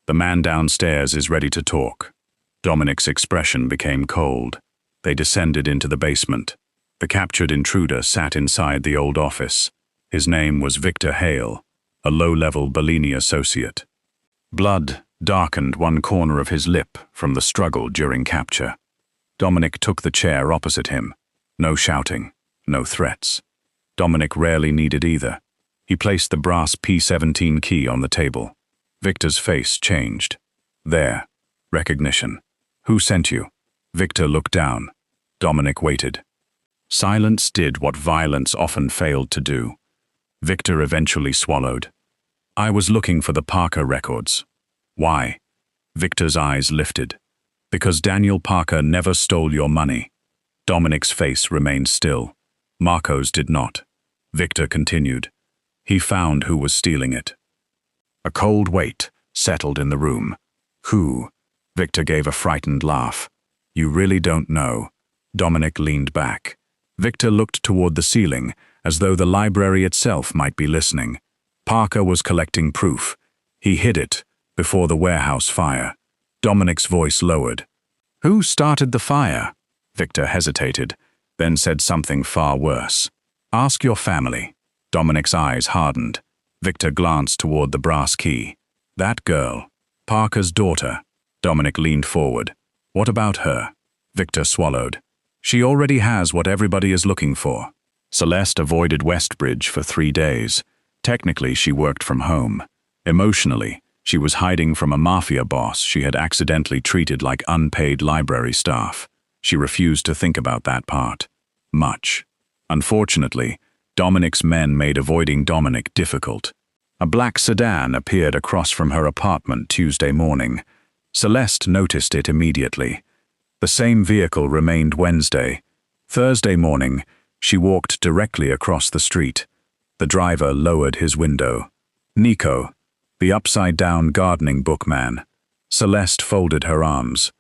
"The man downstairs is ready to talk." Dominic's expression became cold. They descended into the basement. The captured intruder sat inside the old office. His name was Victor Hale, a low-level Bellini associate. Blood darkened one corner of his lip from the struggle during capture. Dominic took the chair opposite him. No shouting, no threats. Dominic rarely needed either. He placed the brass P17 key on the table. Victor's face changed. There. Recognition. Who sent you? Victor looked down. Dominic waited. Silence did what violence often failed to do. Victor eventually swallowed. I was looking for the Parker records. Why? Victor's eyes lifted. Because Daniel Parker never stole your money. Dominic's face remained still. Marco's did not. Victor continued. He found who was stealing it. A cold weight settled in the room. Who? Victor gave a frightened laugh. You really don't know. Dominic leaned back. Victor looked toward the ceiling, as though the library itself might be listening. Parker was collecting proof. He hid it before the warehouse fire. Dominic's voice lowered. Who started the fire? Victor hesitated, then said something far worse. Ask your family. Dominic's eyes hardened. Victor glanced toward the brass key. That girl. Parker's daughter. Dominic leaned forward. What about her? Victor swallowed. She already has what everybody is looking for. Celeste avoided Westbridge for 3 days. Technically, she worked from home. Emotionally, she was hiding from a Mafia boss she had accidentally treated like unpaid library staff. She refused to think about that part. Much. Unfortunately, Dominic's men made avoiding Dominic difficult. A black sedan appeared across from her apartment Tuesday morning. Celeste noticed it immediately. The same vehicle remained Wednesday. Thursday morning, she walked directly across the street. The driver lowered his window. Nico, the upside-down gardening book man. Celeste folded her arms.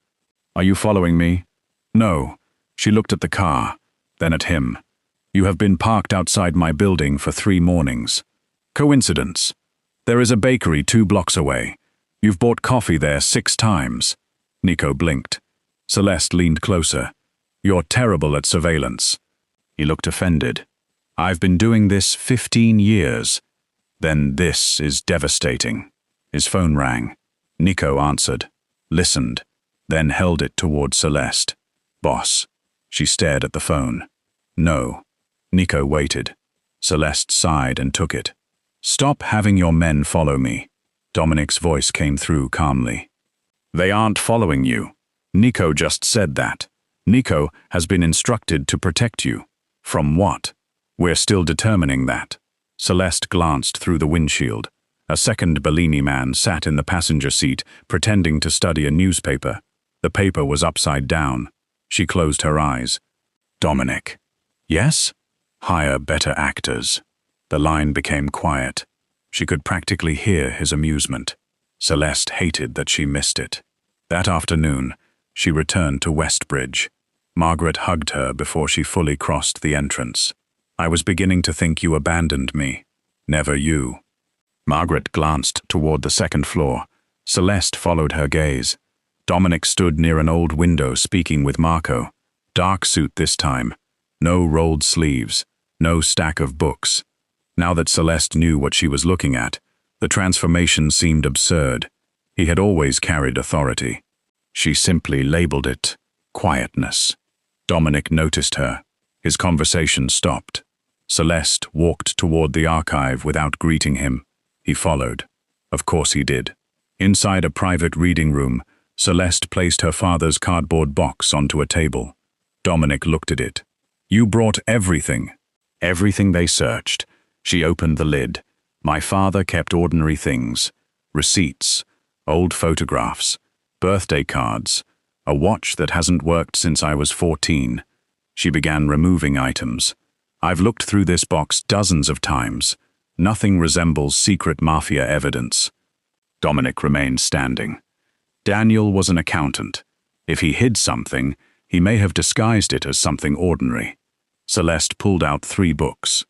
Are you following me? No. She looked at the car, then at him. You have been parked outside my building for 3 mornings. Coincidence. There is a bakery 2 blocks away. You've bought coffee there 6 times. Nico blinked. Celeste leaned closer. You're terrible at surveillance. He looked offended. I've been doing this 15 years. Then this is devastating. His phone rang. Nico answered, listened, then held it toward Celeste. Boss. She stared at the phone. No. Nico waited. Celeste sighed and took it. Stop having your men follow me. Dominic's voice came through calmly. They aren't following you. Nico just said that. Nico has been instructed to protect you. From what? We're still determining that. Celeste glanced through the windshield. A second Bellini man sat in the passenger seat, pretending to study a newspaper. The paper was upside down. She closed her eyes. Dominic. Yes? Hire better actors. The line became quiet. She could practically hear his amusement. Celeste hated that she missed it. That afternoon, she returned to Westbridge. Margaret hugged her before she fully crossed the entrance. I was beginning to think you abandoned me. Never you. Margaret glanced toward the 2nd floor. Celeste followed her gaze. Dominic stood near an old window speaking with Marco. Dark suit this time. No rolled sleeves. No stack of books. Now that Celeste knew what she was looking at, the transformation seemed absurd. He had always carried authority. She simply labeled it quietness. Dominic noticed her. His conversation stopped. Celeste walked toward the archive without greeting him. He followed. Of course he did. Inside a private reading room, Celeste placed her father's cardboard box onto a table. Dominic looked at it. "You brought everything." Everything they searched. She opened the lid. My father kept ordinary things. Receipts, old photographs, birthday cards, a watch that hasn't worked since I was 14. She began removing items. "I've looked through this box dozens of times. Nothing resembles secret Mafia evidence." Dominic remained standing. Daniel was an accountant. If he hid something, he may have disguised it as something ordinary. Celeste pulled out 3 books.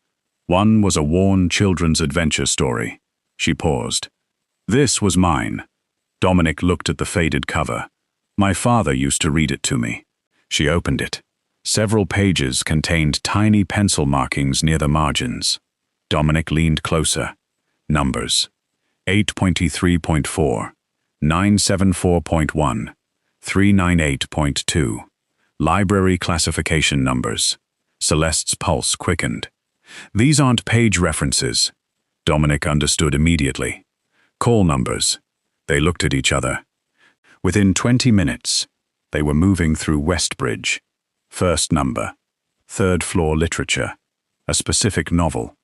One was a worn children's adventure story. She paused. "This was mine." Dominic looked at the faded cover. "My father used to read it to me." She opened it. Several pages contained tiny pencil markings near the margins. Dominic leaned closer. Numbers. 8.3.4, 974.1, 398.2. Library classification numbers. Celeste's pulse quickened. "These aren't page references." Dominic understood immediately. "Call numbers." They looked at each other. Within 20 minutes, they were moving through Westbridge. First number, 3rd floor literature, a specific novel.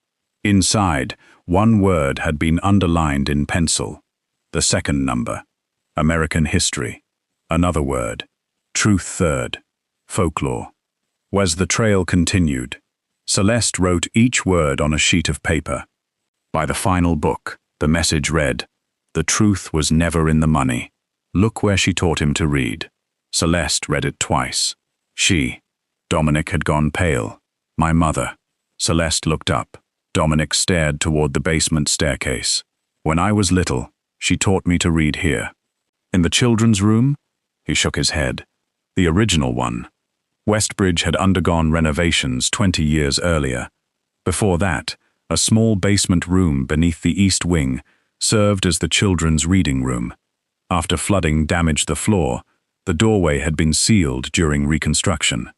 Inside, one word had been underlined in pencil. The second number, American history. Another word, truth 3rd, folklore. As the trail continued, Celeste wrote each word on a sheet of paper. By the final book, the message read, "The truth was never in the money. Look where she taught him to read." Celeste read it twice. Dominic had gone pale. "My mother." Celeste looked up. Dominic stared toward the basement staircase. "When I was little, she taught me to read here." "In the children's room?" He shook his head. "The original one." Westbridge had undergone renovations 20 years earlier. Before that, a small basement room beneath the east wing served as the children's reading room. After flooding damaged the floor, the doorway had been sealed during reconstruction.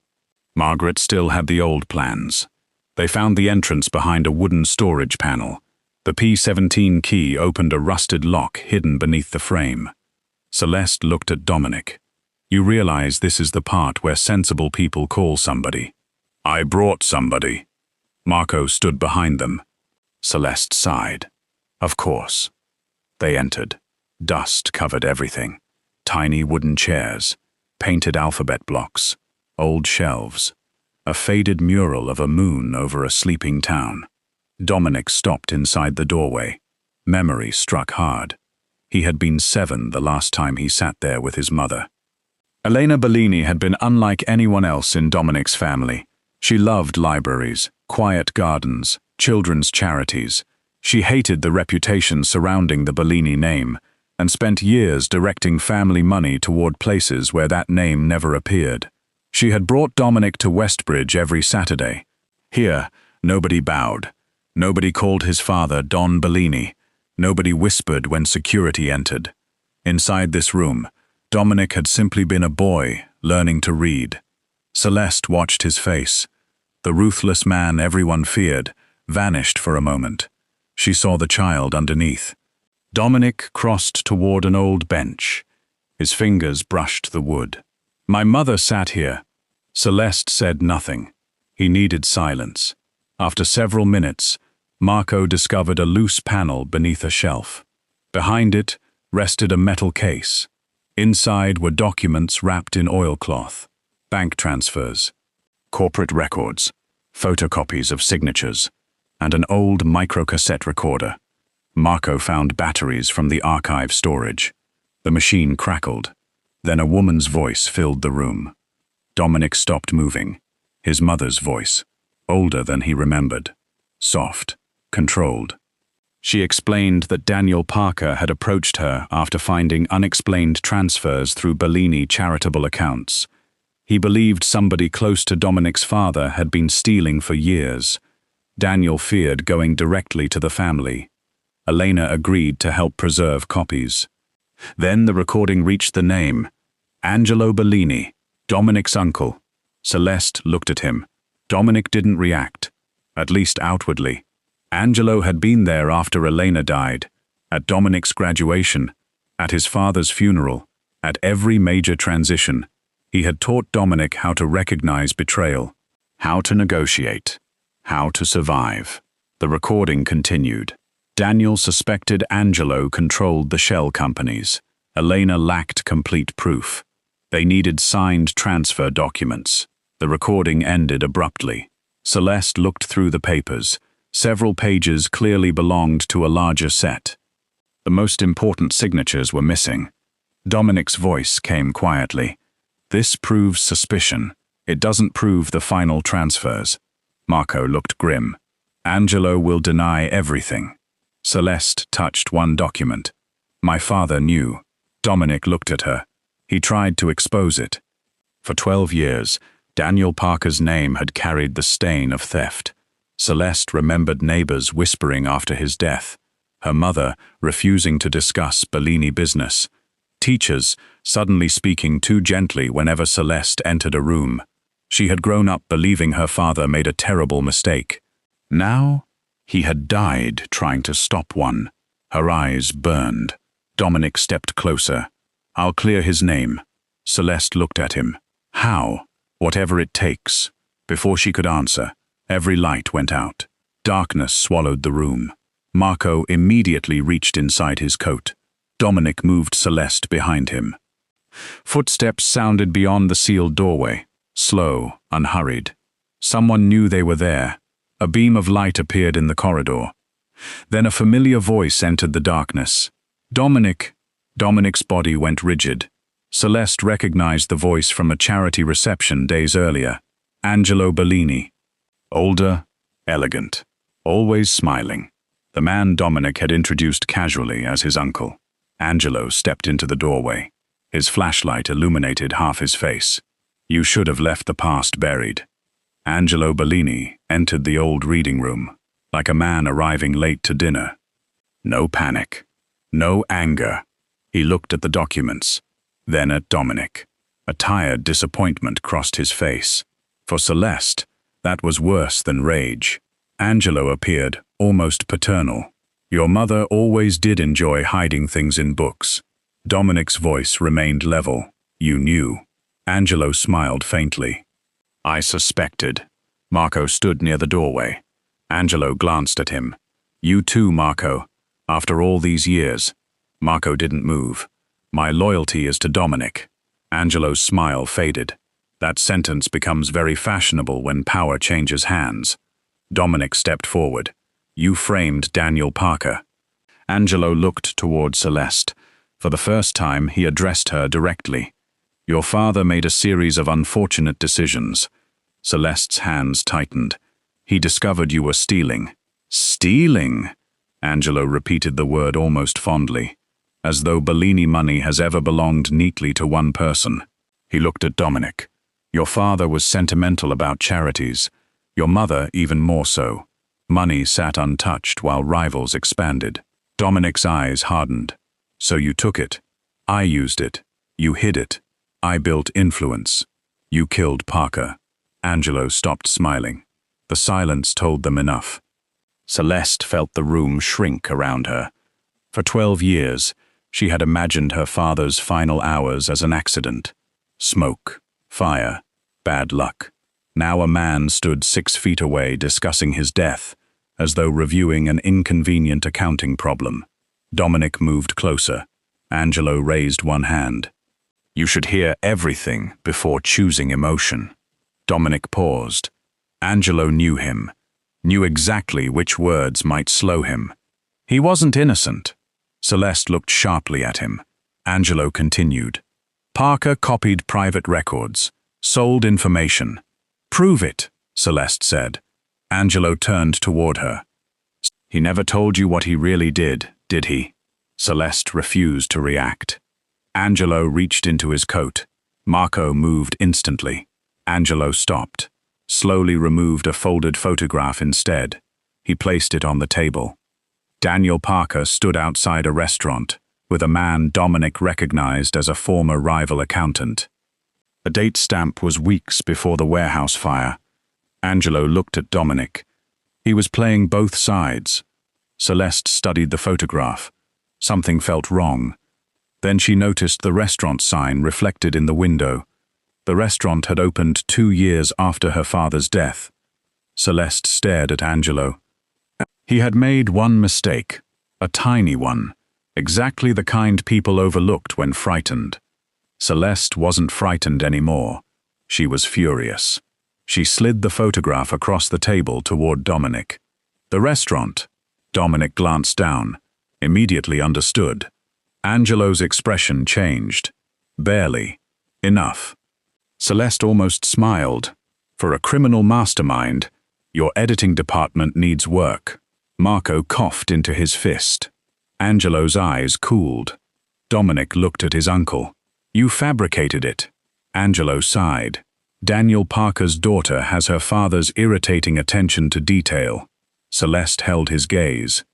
Margaret still had the old plans. They found the entrance behind a wooden storage panel. The P17 key opened a rusted lock hidden beneath the frame. Celeste looked at Dominic. "You realize this is the part where sensible people call somebody." "I brought somebody." Marco stood behind them. Celeste sighed. "Of course." They entered. Dust covered everything. Tiny wooden chairs, painted alphabet blocks, old shelves, a faded mural of a moon over a sleeping town. Dominic stopped inside the doorway. Memory struck hard. He had been 7 the last time he sat there with his mother. Elena Bellini had been unlike anyone else in Dominic's family. She loved libraries, quiet gardens, children's charities. She hated the reputation surrounding the Bellini name, and spent years directing family money toward places where that name never appeared. She had brought Dominic to Westbridge every Saturday. Here, nobody bowed. Nobody called his father Don Bellini. Nobody whispered when security entered. Inside this room, Dominic had simply been a boy, learning to read. Celeste watched his face. The ruthless man everyone feared vanished for a moment. She saw the child underneath. Dominic crossed toward an old bench. His fingers brushed the wood. "My mother sat here." Celeste said nothing. He needed silence. After several minutes, Marco discovered a loose panel beneath a shelf. Behind it rested a metal case. Inside were documents wrapped in oilcloth, bank transfers, corporate records, photocopies of signatures, and an old microcassette recorder. Marco found batteries from the archive storage. The machine crackled. Then a woman's voice filled the room. Dominic stopped moving. His mother's voice, older than he remembered, soft, controlled. She explained that Daniel Parker had approached her after finding unexplained transfers through Bellini charitable accounts. He believed somebody close to Dominic's father had been stealing for years. Daniel feared going directly to the family. Elena agreed to help preserve copies. Then the recording reached the name, Angelo Bellini, Dominic's uncle. Celeste looked at him. Dominic didn't react, at least outwardly. Angelo had been there after Elena died, at Dominic's graduation, at his father's funeral, at every major transition. He had taught Dominic how to recognize betrayal, how to negotiate, how to survive. The recording continued. Daniel suspected Angelo controlled the shell companies. Elena lacked complete proof. They needed signed transfer documents. The recording ended abruptly. Celeste looked through the papers. Several pages clearly belonged to a larger set. The most important signatures were missing. Dominic's voice came quietly. This proves suspicion. It doesn't prove the final transfers. Marco looked grim. Angelo will deny everything. Celeste touched one document. My father knew. Dominic looked at her. He tried to expose it. For 12 years, Daniel Parker's name had carried the stain of theft. Celeste remembered neighbors whispering after his death. Her mother refusing to discuss Bellini business. Teachers suddenly speaking too gently whenever Celeste entered a room. She had grown up believing her father made a terrible mistake. Now, he had died trying to stop one. Her eyes burned. Dominic stepped closer. I'll clear his name. Celeste looked at him. How? Whatever it takes. Before she could answer, every light went out. Darkness swallowed the room. Marco immediately reached inside his coat. Dominic moved Celeste behind him. Footsteps sounded beyond the sealed doorway, slow, unhurried. Someone knew they were there. A beam of light appeared in the corridor. Then a familiar voice entered the darkness. Dominic. Dominic's body went rigid. Celeste recognized the voice from a charity reception days earlier. Angelo Bellini. Older, elegant, always smiling. The man Dominic had introduced casually as his uncle. Angelo stepped into the doorway. His flashlight illuminated half his face. You should have left the past buried. Angelo Bellini entered the old reading room, like a man arriving late to dinner. No panic. No anger. He looked at the documents, then at Dominic. A tired disappointment crossed his face. For Celeste, that was worse than rage. Angelo appeared, almost paternal. Your mother always did enjoy hiding things in books. Dominic's voice remained level. You knew. Angelo smiled faintly. I suspected. Marco stood near the doorway. Angelo glanced at him. You too, Marco. After all these years. Marco didn't move. My loyalty is to Dominic. Angelo's smile faded. That sentence becomes very fashionable when power changes hands. Dominic stepped forward. You framed Daniel Parker. Angelo looked toward Celeste. For the first time, he addressed her directly. Your father made a series of unfortunate decisions. Celeste's hands tightened. He discovered you were stealing. Stealing? Angelo repeated the word almost fondly, as though Bellini money has ever belonged neatly to one person. He looked at Dominic. Your father was sentimental about charities. Your mother even more so. Money sat untouched while rivals expanded. Dominic's eyes hardened. So you took it. I used it. You hid it. I built influence. You killed Parker. Angelo stopped smiling. The silence told them enough. Celeste felt the room shrink around her. For 12 years, she had imagined her father's final hours as an accident. Smoke, fire, bad luck. Now a man stood 6 feet away discussing his death, as though reviewing an inconvenient accounting problem. Dominic moved closer. Angelo raised one hand. You should hear everything before choosing emotion. Dominic paused. Angelo knew him, knew exactly which words might slow him. He wasn't innocent. Celeste looked sharply at him. Angelo continued. Parker copied private records, sold information. Prove it, Celeste said. Angelo turned toward her. He never told you what he really did he? Celeste refused to react. Angelo reached into his coat. Marco moved instantly. Angelo stopped, slowly removed a folded photograph instead. He placed it on the table. Daniel Parker stood outside a restaurant, with a man Dominic recognized as a former rival accountant. The date stamp was weeks before the warehouse fire. Angelo looked at Dominic. He was playing both sides. Celeste studied the photograph. Something felt wrong. Then she noticed the restaurant sign reflected in the window. The restaurant had opened 2 years after her father's death. Celeste stared at Angelo. He had made one mistake, a tiny one, exactly the kind people overlooked when frightened. Celeste wasn't frightened anymore. She was furious. She slid the photograph across the table toward Dominic. The restaurant. Dominic glanced down, immediately understood. Angelo's expression changed. Barely. Enough. Celeste almost smiled. For a criminal mastermind, your editing department needs work. Marco coughed into his fist. Angelo's eyes cooled. Dominic looked at his uncle. You fabricated it. Angelo sighed. Daniel Parker's daughter has her father's irritating attention to detail. Celeste held his gaze.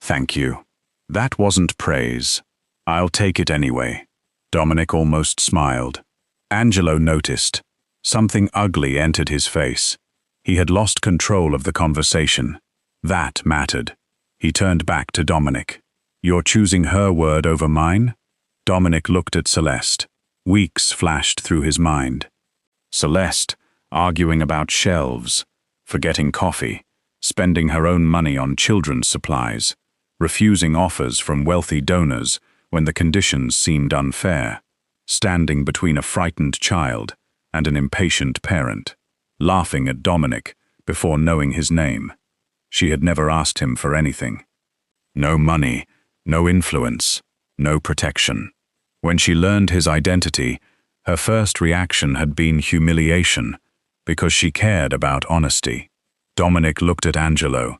Thank you. That wasn't praise. I'll take it anyway. Dominic almost smiled. Angelo noticed. Something ugly entered his face. He had lost control of the conversation. That mattered. He turned back to Dominic. You're choosing her word over mine? Dominic looked at Celeste. Weeks flashed through his mind. Celeste, arguing about shelves, forgetting coffee, spending her own money on children's supplies, refusing offers from wealthy donors when the conditions seemed unfair, standing between a frightened child and an impatient parent, laughing at Dominic before knowing his name. She had never asked him for anything. No money, no influence, no protection. When she learned his identity, her first reaction had been humiliation, because she cared about honesty. Dominic looked at Angelo.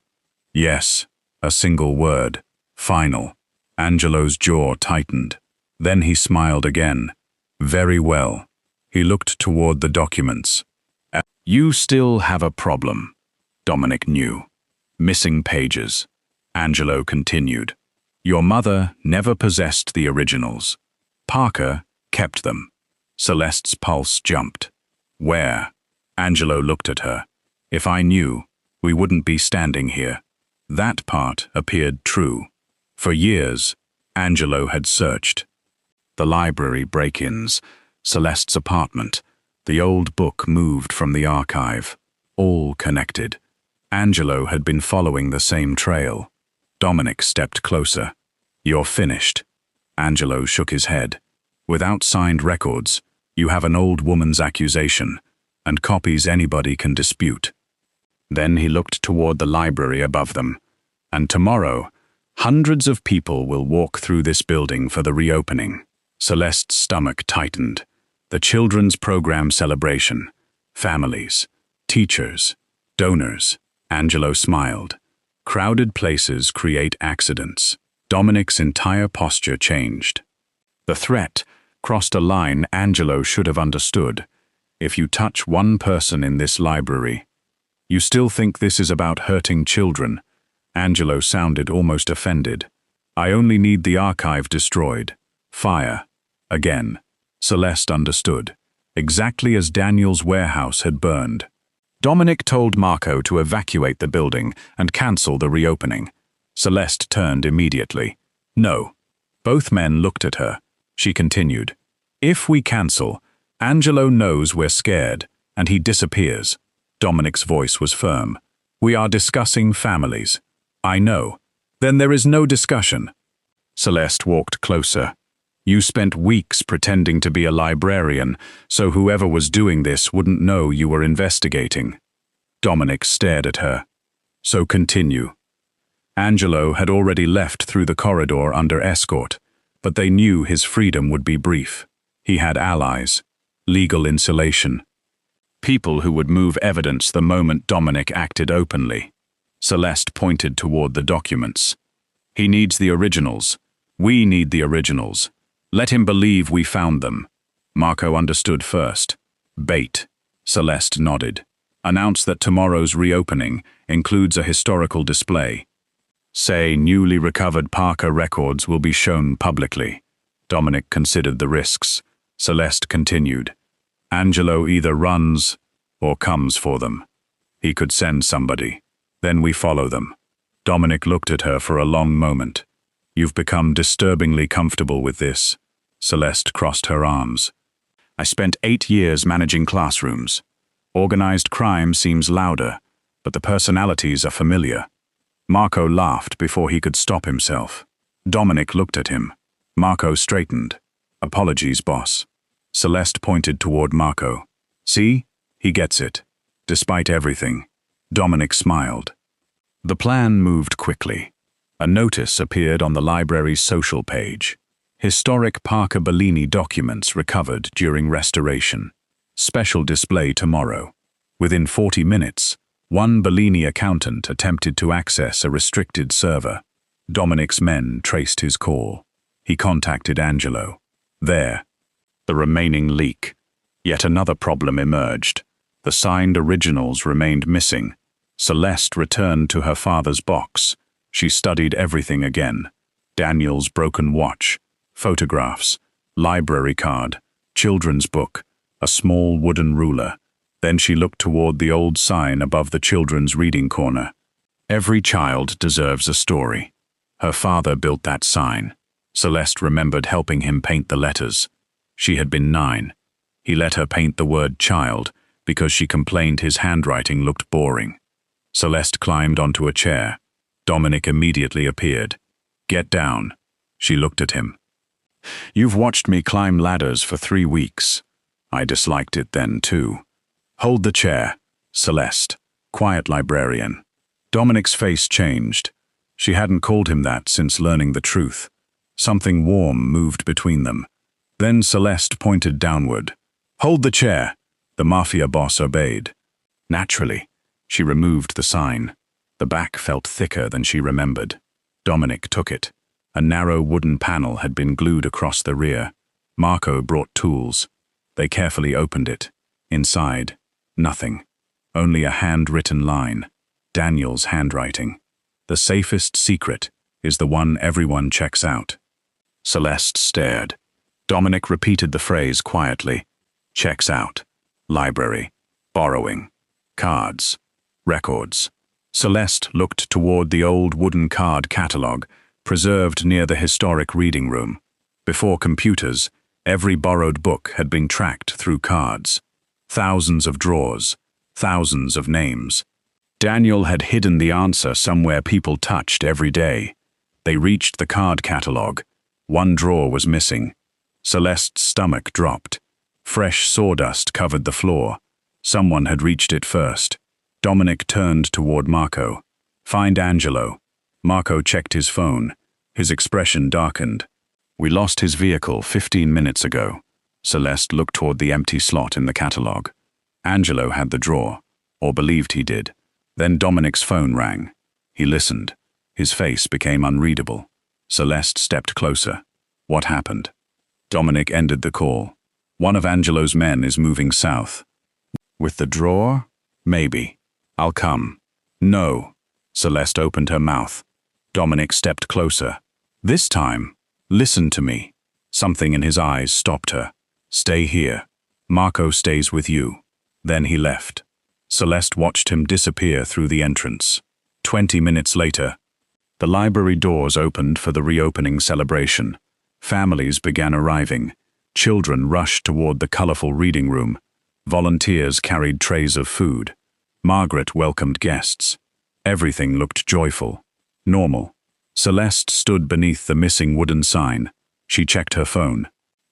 Yes, a single word. Final. Angelo's jaw tightened. Then he smiled again. Very well. He looked toward the documents. You still have a problem. Dominic knew. Missing pages. Angelo continued. Your mother never possessed the originals. Parker kept them. Celeste's pulse jumped. Where? Angelo looked at her. If I knew, we wouldn't be standing here. That part appeared true. For years, Angelo had searched. The library break-ins, Celeste's apartment, the old book moved from the archive, all connected. Angelo had been following the same trail. Dominic stepped closer. You're finished. Angelo shook his head. Without signed records, you have an old woman's accusation, and copies anybody can dispute. Then he looked toward the library above them. And tomorrow, hundreds of people will walk through this building for the reopening. Celeste's stomach tightened. The children's program celebration. Families. Teachers. Donors. Angelo smiled. Crowded places create accidents. Dominic's entire posture changed. The threat crossed a line Angelo should have understood. If you touch one person in this library, you still think this is about hurting children. Angelo sounded almost offended. I only need the archive destroyed. Fire. Again. Celeste understood. Exactly as Daniel's warehouse had burned. Dominic told Marco to evacuate the building and cancel the reopening. Celeste turned immediately. No. Both men looked at her. She continued. If we cancel, Angelo knows we're scared, and he disappears. Dominic's voice was firm. We are discussing families. I know. Then there is no discussion. Celeste walked closer. You spent weeks pretending to be a librarian, so whoever was doing this wouldn't know you were investigating. Dominic stared at her. So continue. Angelo had already left through the corridor under escort, but they knew his freedom would be brief. He had allies. Legal insulation. People who would move evidence the moment Dominic acted openly. Celeste pointed toward the documents. He needs the originals. We need the originals. Let him believe we found them. Marco understood first. Bait. Celeste nodded. Announce that tomorrow's reopening includes a historical display. Say newly recovered Parker records will be shown publicly. Dominic considered the risks. Celeste continued. Angelo either runs or comes for them. He could send somebody. Then we follow them. Dominic looked at her for a long moment. You've become disturbingly comfortable with this. Celeste crossed her arms. I spent 8 years managing classrooms. Organized crime seems louder, but the personalities are familiar. Marco laughed before he could stop himself. Dominic looked at him. Marco straightened. Apologies, boss. Celeste pointed toward Marco. See? He gets it. Despite everything. Dominic smiled. The plan moved quickly. A notice appeared on the library's social page. Historic Parker Bellini documents recovered during restoration. Special display tomorrow. Within 40 minutes, one Bellini accountant attempted to access a restricted server. Dominic's men traced his call. He contacted Angelo. There. The remaining leak. Yet another problem emerged. The signed originals remained missing. Celeste returned to her father's box. She studied everything again. Daniel's broken watch, photographs, library card, children's book, a small wooden ruler. Then she looked toward the old sign above the children's reading corner. Every child deserves a story. Her father built that sign. Celeste remembered helping him paint the letters. She had been 9. He let her paint the word child because she complained his handwriting looked boring. Celeste climbed onto a chair. Dominic immediately appeared. Get down. She looked at him. You've watched me climb ladders for 3 weeks. I disliked it then too. Hold the chair. Celeste. Quiet librarian. Dominic's face changed. She hadn't called him that since learning the truth. Something warm moved between them. Then Celeste pointed downward. Hold the chair. The Mafia boss obeyed. Naturally, she removed the sign. The back felt thicker than she remembered. Dominic took it. A narrow wooden panel had been glued across the rear. Marco brought tools. They carefully opened it. Inside, nothing. Only a handwritten line. Daniel's handwriting. The safest secret is the one everyone checks out. Celeste stared. Dominic repeated the phrase quietly. Checks out. Library. Borrowing. Cards. Records. Celeste looked toward the old wooden card catalogue, preserved near the historic reading room. Before computers, every borrowed book had been tracked through cards. Thousands of drawers. Thousands of names. Daniel had hidden the answer somewhere people touched every day. They reached the card catalogue. One drawer was missing. Celeste's stomach dropped. Fresh sawdust covered the floor. Someone had reached it first. Dominic turned toward Marco. Find Angelo. Marco checked his phone. His expression darkened. We lost his vehicle 15 minutes ago. Celeste looked toward the empty slot in the catalogue. Angelo had the drawer, or believed he did. Then Dominic's phone rang. He listened. His face became unreadable. Celeste stepped closer. What happened? Dominic ended the call. One of Angelo's men is moving south. With the drawer? Maybe. I'll come. No. Celeste opened her mouth. Dominic stepped closer. This time, listen to me. Something in his eyes stopped her. Stay here. Marco stays with you. Then he left. Celeste watched him disappear through the entrance. 20 minutes later, the library doors opened for the reopening celebration. Families began arriving. Children rushed toward the colorful reading room. Volunteers carried trays of food. Margaret welcomed guests. Everything looked joyful. Normal. Celeste stood beneath the missing wooden sign. She checked her phone.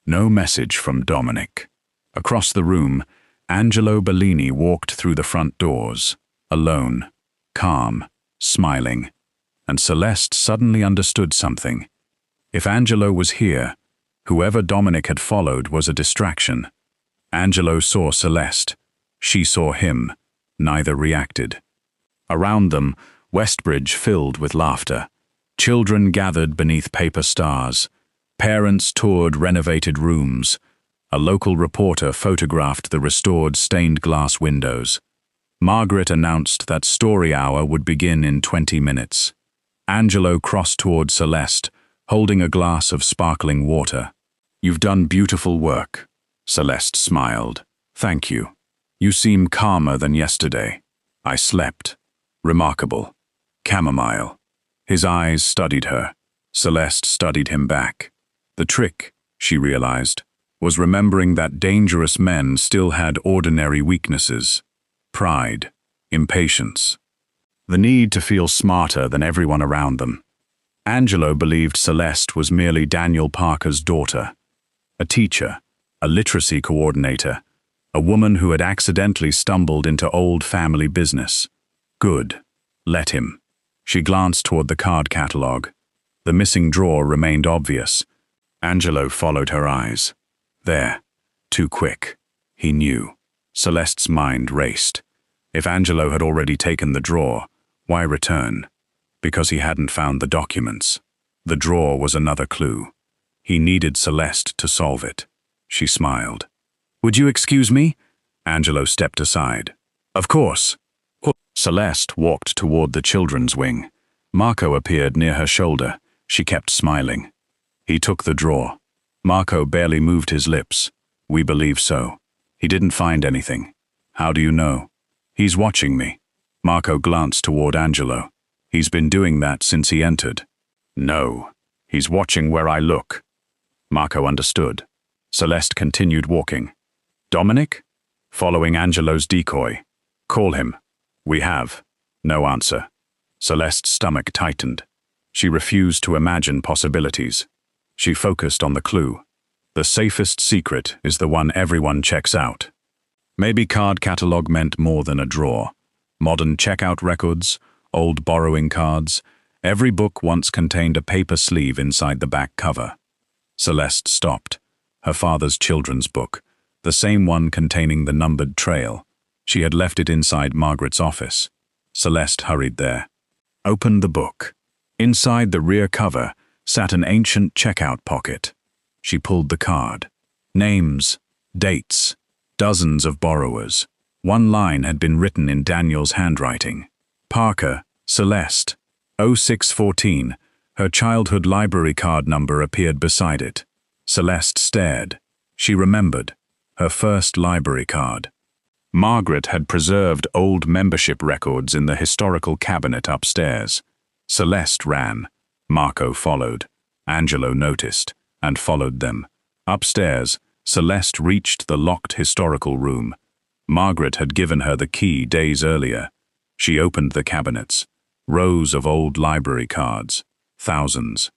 No message from Dominic. Across the room, Angelo Bellini walked through the front doors, alone, calm, smiling. And Celeste suddenly understood something. If Angelo was here, whoever Dominic had followed was a distraction. Angelo saw Celeste. She saw him. Neither reacted. Around them, Westbridge filled with laughter. Children gathered beneath paper stars. Parents toured renovated rooms. A local reporter photographed the restored stained glass windows. Margaret announced that story hour would begin in 20 minutes. Angelo crossed toward Celeste, holding a glass of sparkling water. "You've done beautiful work." Celeste smiled. "Thank you. You seem calmer than yesterday." "I slept." "Remarkable." "Chamomile." His eyes studied her. Celeste studied him back. The trick, she realized, was remembering that dangerous men still had ordinary weaknesses. Pride, impatience, the need to feel smarter than everyone around them. Angelo believed Celeste was merely Daniel Parker's daughter, a teacher, a literacy coordinator, a woman who had accidentally stumbled into old family business. Good. Let him. She glanced toward the card catalog. The missing drawer remained obvious. Angelo followed her eyes. There. Too quick. He knew. Celeste's mind raced. If Angelo had already taken the drawer, why return? Because he hadn't found the documents. The drawer was another clue. He needed Celeste to solve it. She smiled. "Would you excuse me?" Angelo stepped aside. "Of course." Celeste walked toward the children's wing. Marco appeared near her shoulder. She kept smiling. He took the drawer. Marco barely moved his lips. "We believe so. He didn't find anything." "How do you know?" "He's watching me." Marco glanced toward Angelo. "He's been doing that since he entered." "No. He's watching where I look." Marco understood. Celeste continued walking. "Dominic?" Following Angelo's decoy. "Call him." "We have." No answer. Celeste's stomach tightened. She refused to imagine possibilities. She focused on the clue. The safest secret is the one everyone checks out. Maybe card catalog meant more than a drawer. Modern checkout records, old borrowing cards. Every book once contained a paper sleeve inside the back cover. Celeste stopped. Her father's children's book, the same one containing the numbered trail. She had left it inside Margaret's office. Celeste hurried there. Opened the book. Inside the rear cover sat an ancient checkout pocket. She pulled the card. Names, dates, dozens of borrowers. One line had been written in Daniel's handwriting. Parker, Celeste, 0614. Her childhood library card number appeared beside it. Celeste stared. She remembered. Her first library card. Margaret had preserved old membership records in the historical cabinet upstairs. Celeste ran. Marco followed. Angelo noticed, and followed them. Upstairs, Celeste reached the locked historical room. Margaret had given her the key days earlier. She opened the cabinets. Rows of old library cards. Thousands.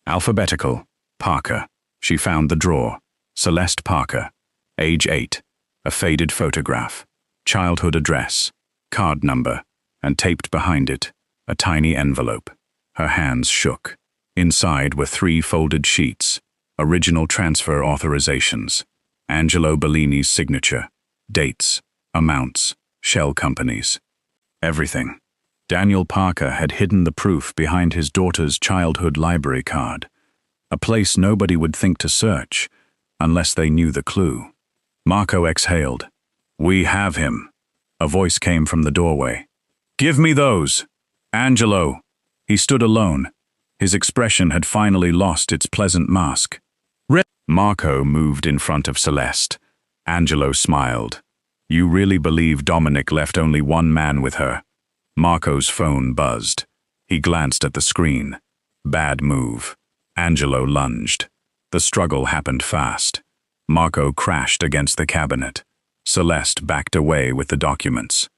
Alphabetical. Parker. She found the drawer. Celeste Parker. Age 8. A faded photograph. Childhood address. Card number. And taped behind it, a tiny envelope. Her hands shook. Inside were 3 folded sheets. Original transfer authorizations. Angelo Bellini's signature. Dates. Amounts. Shell companies. Everything. Daniel Parker had hidden the proof behind his daughter's childhood library card. A place nobody would think to search, unless they knew the clue. Marco exhaled. "We have him." A voice came from the doorway. "Give me those." "Angelo." He stood alone. His expression had finally lost its pleasant mask. Marco moved in front of Celeste. Angelo smiled. "You really believe Dominic left only one man with her?" Marco's phone buzzed. He glanced at the screen. Bad move. Angelo lunged. The struggle happened fast. Marco crashed against the cabinet. Celeste backed away with the documents.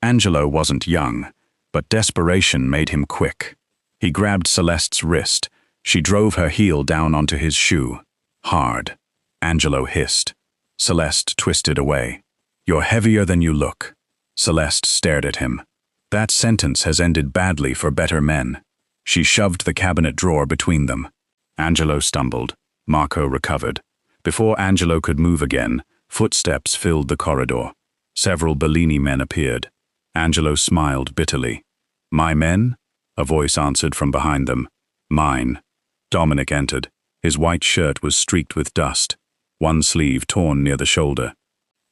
Angelo wasn't young, but desperation made him quick. He grabbed Celeste's wrist. She drove her heel down onto his shoe. Hard. Angelo hissed. Celeste twisted away. "You're heavier than you look." Celeste stared at him. "That sentence has ended badly for better men." She shoved the cabinet drawer between them. Angelo stumbled. Marco recovered. Before Angelo could move again, footsteps filled the corridor. Several Bellini men appeared. Angelo smiled bitterly. "My men?" A voice answered from behind them. "Mine." Dominic entered. His white shirt was streaked with dust, one sleeve torn near the shoulder.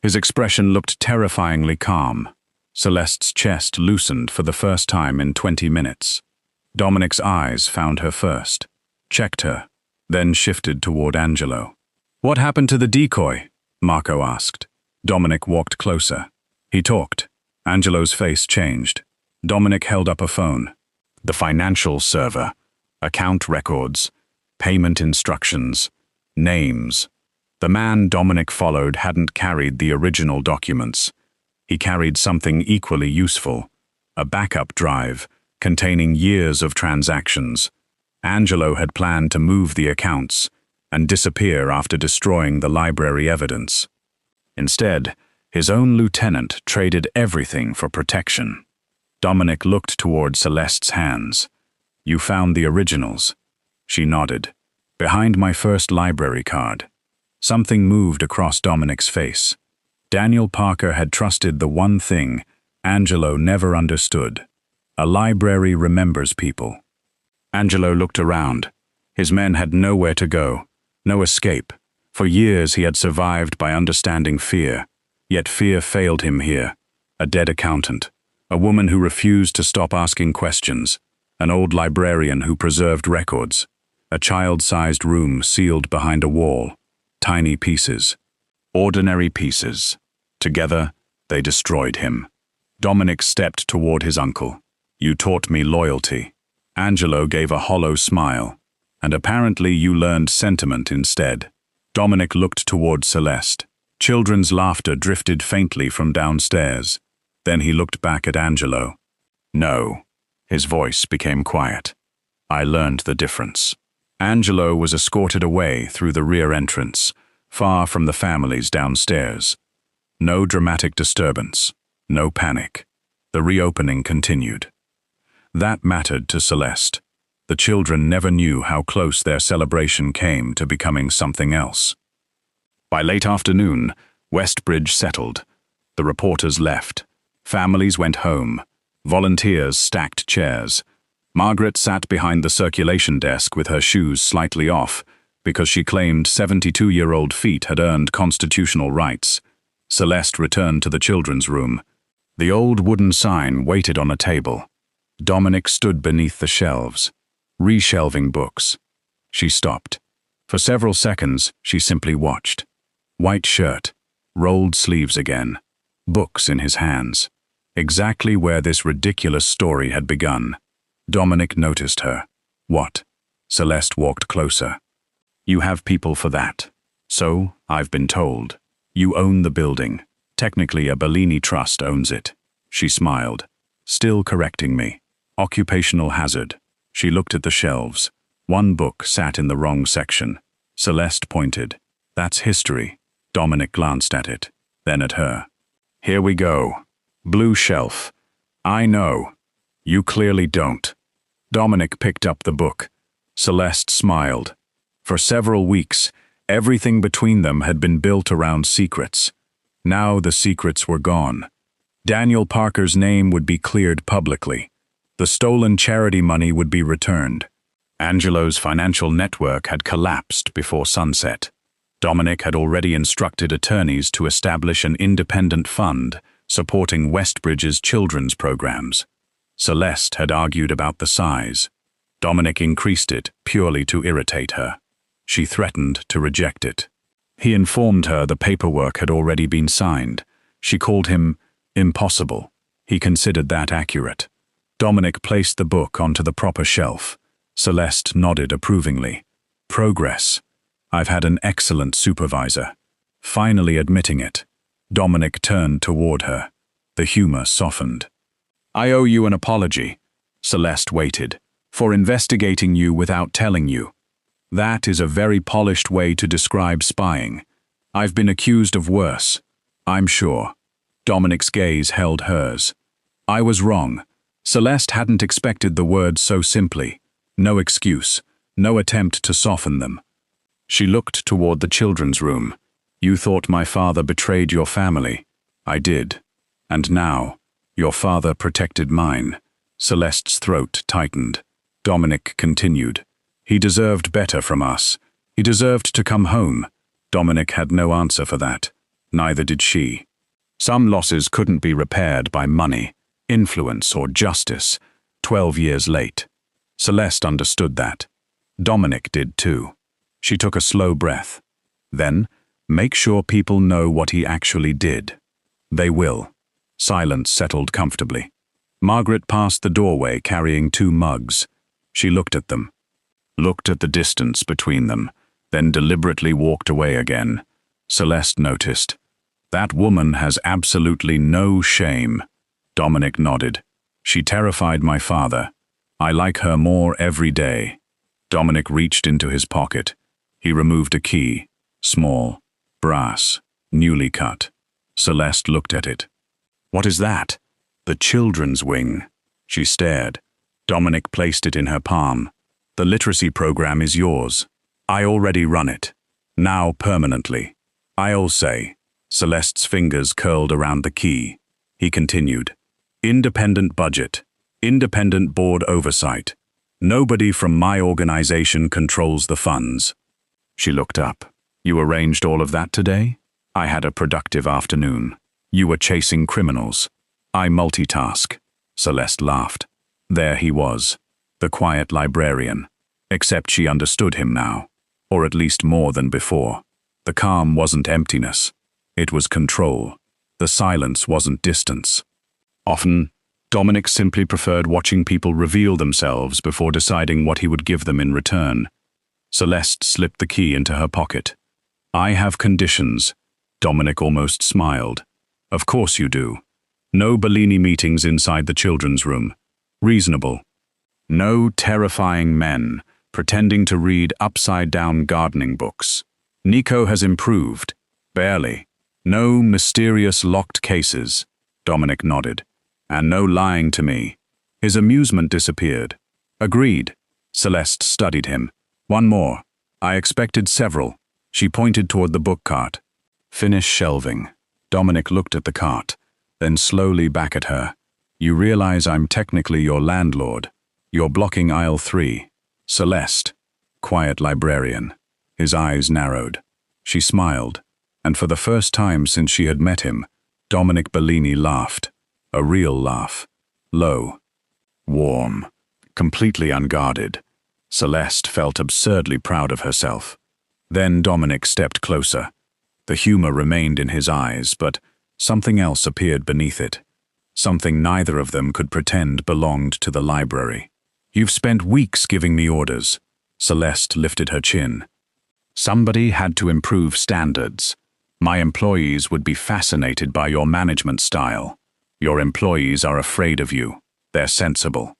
His expression looked terrifyingly calm. Celeste's chest loosened for the first time in 20 minutes. Dominic's eyes found her first, checked her, then shifted toward Angelo. "What happened to the decoy?" Marco asked. Dominic walked closer. He talked. Angelo's face changed. Dominic held up a phone. The financial server, account records, payment instructions, names. The man Dominic followed hadn't carried the original documents. He carried something equally useful, a backup drive containing years of transactions. Angelo had planned to move the accounts and disappear after destroying the library evidence. Instead, his own lieutenant traded everything for protection. Dominic looked toward Celeste's hands. "You found the originals." She nodded. "Behind my first library card." Something moved across Dominic's face. Daniel Parker had trusted the one thing Angelo never understood. A library remembers people. Angelo looked around. His men had nowhere to go, no escape. For years he had survived by understanding fear, yet fear failed him here. A dead accountant, a woman who refused to stop asking questions, an old librarian who preserved records, a child-sized room sealed behind a wall, tiny pieces, ordinary pieces. Together, they destroyed him. Dominic stepped toward his uncle. "You taught me loyalty." Angelo gave a hollow smile. "And apparently you learned sentiment instead." Dominic looked toward Celeste. Children's laughter drifted faintly from downstairs. Then he looked back at Angelo. "No." His voice became quiet. "I learned the difference." Angelo was escorted away through the rear entrance, far from the families downstairs. No dramatic disturbance, no panic. The reopening continued. That mattered to Celeste. The children never knew how close their celebration came to becoming something else. By late afternoon, Westbridge settled. The reporters left. Families went home. Volunteers stacked chairs. Margaret sat behind the circulation desk with her shoes slightly off because she claimed 72-year-old feet had earned constitutional rights. Celeste returned to the children's room. The old wooden sign waited on a table. Dominic stood beneath the shelves, reshelving books. She stopped. For several seconds, she simply watched. White shirt, rolled sleeves again, books in his hands. Exactly where this ridiculous story had begun. Dominic noticed her. "What?" Celeste walked closer. "You have people for that. So, I've been told. You own the building. Technically, a Bellini trust owns it." She smiled. "Still correcting me. Occupational hazard." She looked at the shelves. One book sat in the wrong section. Celeste pointed. "That's history." Dominic glanced at it, then at her. "Here we go. Blue shelf. I know. You clearly don't." Dominic picked up the book. Celeste smiled. For several weeks, everything between them had been built around secrets. Now the secrets were gone. Daniel Parker's name would be cleared publicly. The stolen charity money would be returned. Angelo's financial network had collapsed before sunset. Dominic had already instructed attorneys to establish an independent fund supporting Westbridge's children's programs. Celeste had argued about the size. Dominic increased it purely to irritate her. She threatened to reject it. He informed her the paperwork had already been signed. She called him impossible. He considered that accurate. Dominic placed the book onto the proper shelf. Celeste nodded approvingly. "Progress. I've had an excellent supervisor." Finally admitting it, Dominic turned toward her. The humor softened. "I owe you an apology." Celeste waited. "For investigating you without telling you. That is a very polished way to describe spying. I've been accused of worse, I'm sure." Dominic's gaze held hers. "I was wrong." Celeste hadn't expected the words so simply. No excuse, no attempt to soften them. She looked toward the children's room. "You thought my father betrayed your family. I did. And now, your father protected mine." Celeste's throat tightened. Dominic continued. "He deserved better from us. He deserved to come home." Dominic had no answer for that. Neither did she. Some losses couldn't be repaired by money, influence, or justice. 12 years late. Celeste understood that. Dominic did too. She took a slow breath. Then, make sure people know what he actually did. They will. Silence settled comfortably. Margaret passed the doorway carrying 2 mugs. She looked at them. Looked at the distance between them, then deliberately walked away again. Celeste noticed. That woman has absolutely no shame. Dominic nodded. She terrified my father. I like her more every day. Dominic reached into his pocket. He removed a key. Small. Brass. Newly cut. Celeste looked at it. What is that? The children's wing. She stared. Dominic placed it in her palm. The literacy program is yours. I already run it. Now permanently. I'll say. Celeste's fingers curled around the key. He continued. Independent budget. Independent board oversight. Nobody from my organization controls the funds. She looked up. You arranged all of that today? I had a productive afternoon. You were chasing criminals. I multitask. Celeste laughed. There he was. The quiet librarian. Except she understood him now. Or at least more than before. The calm wasn't emptiness. It was control. The silence wasn't distance. Often, Dominic simply preferred watching people reveal themselves before deciding what he would give them in return. Celeste slipped the key into her pocket. I have conditions. Dominic almost smiled. Of course you do. No Bellini meetings inside the children's room. Reasonable. No terrifying men pretending to read upside-down gardening books. Nico has improved. Barely. No mysterious locked cases. Dominic nodded. And no lying to me. His amusement disappeared. Agreed. Celeste studied him. One more. I expected several. She pointed toward the book cart. Finish shelving. Dominic looked at the cart, then slowly back at her. You realize I'm technically your landlord. You're blocking aisle 3. Celeste. Quiet librarian. His eyes narrowed. She smiled. And for the first time since she had met him, Dominic Bellini laughed. A real laugh. Low. Warm. Completely unguarded. Celeste felt absurdly proud of herself. Then Dominic stepped closer. The humor remained in his eyes, but something else appeared beneath it. Something neither of them could pretend belonged to the library. You've spent weeks giving me orders. Celeste lifted her chin. Somebody had to improve standards. My employees would be fascinated by your management style. Your employees are afraid of you. They're sensible.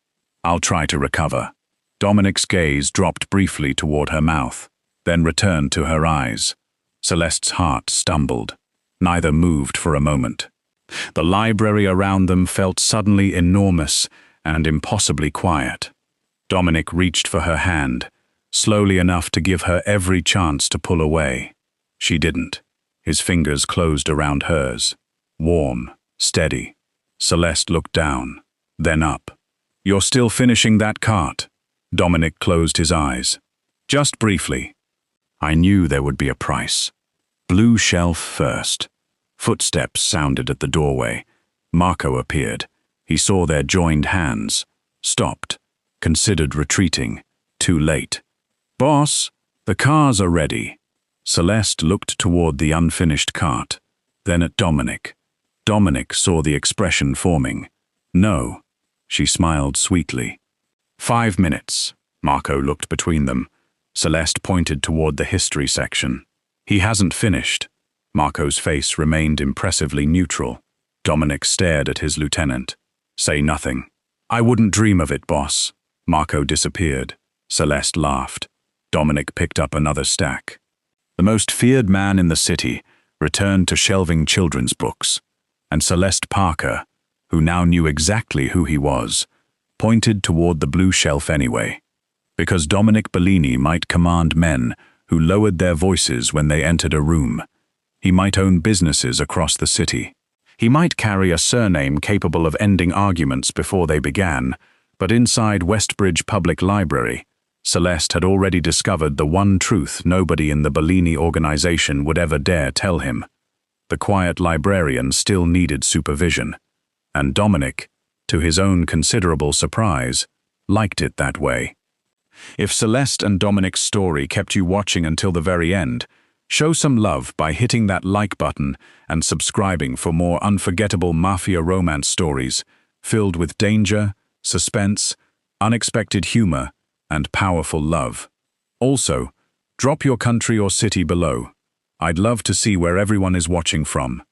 I'll try to recover. Dominic's gaze dropped briefly toward her mouth, then returned to her eyes. Celeste's heart stumbled. Neither moved for a moment. The library around them felt suddenly enormous and impossibly quiet. Dominic reached for her hand, slowly enough to give her every chance to pull away. She didn't. His fingers closed around hers. Warm, steady. Celeste looked down, then up. You're still finishing that cart. Dominic closed his eyes. Just briefly. I knew there would be a price. Blue shelf first. Footsteps sounded at the doorway. Marco appeared. He saw their joined hands. Stopped. Considered retreating. Too late. Boss, the cars are ready. Celeste looked toward the unfinished cart, then at Dominic. Dominic saw the expression forming. No. She smiled sweetly. 5 minutes. Marco looked between them. Celeste pointed toward the history section. He hasn't finished. Marco's face remained impressively neutral. Dominic stared at his lieutenant. Say nothing. I wouldn't dream of it, boss. Marco disappeared. Celeste laughed. Dominic picked up another stack. The most feared man in the city returned to shelving children's books, and Celeste Parker, who now knew exactly who he was, pointed toward the blue shelf anyway, because Dominic Bellini might command men who lowered their voices when they entered a room. He might own businesses across the city. He might carry a surname capable of ending arguments before they began, but inside Westbridge Public Library, Celeste had already discovered the one truth nobody in the Bellini organization would ever dare tell him. The quiet librarian still needed supervision, and Dominic, to his own considerable surprise, liked it that way. If Celeste and Dominic's story kept you watching until the very end, show some love by hitting that like button and subscribing for more unforgettable Mafia romance stories filled with danger, suspense, unexpected humor, and powerful love. Also, drop your country or city below. I'd love to see where everyone is watching from.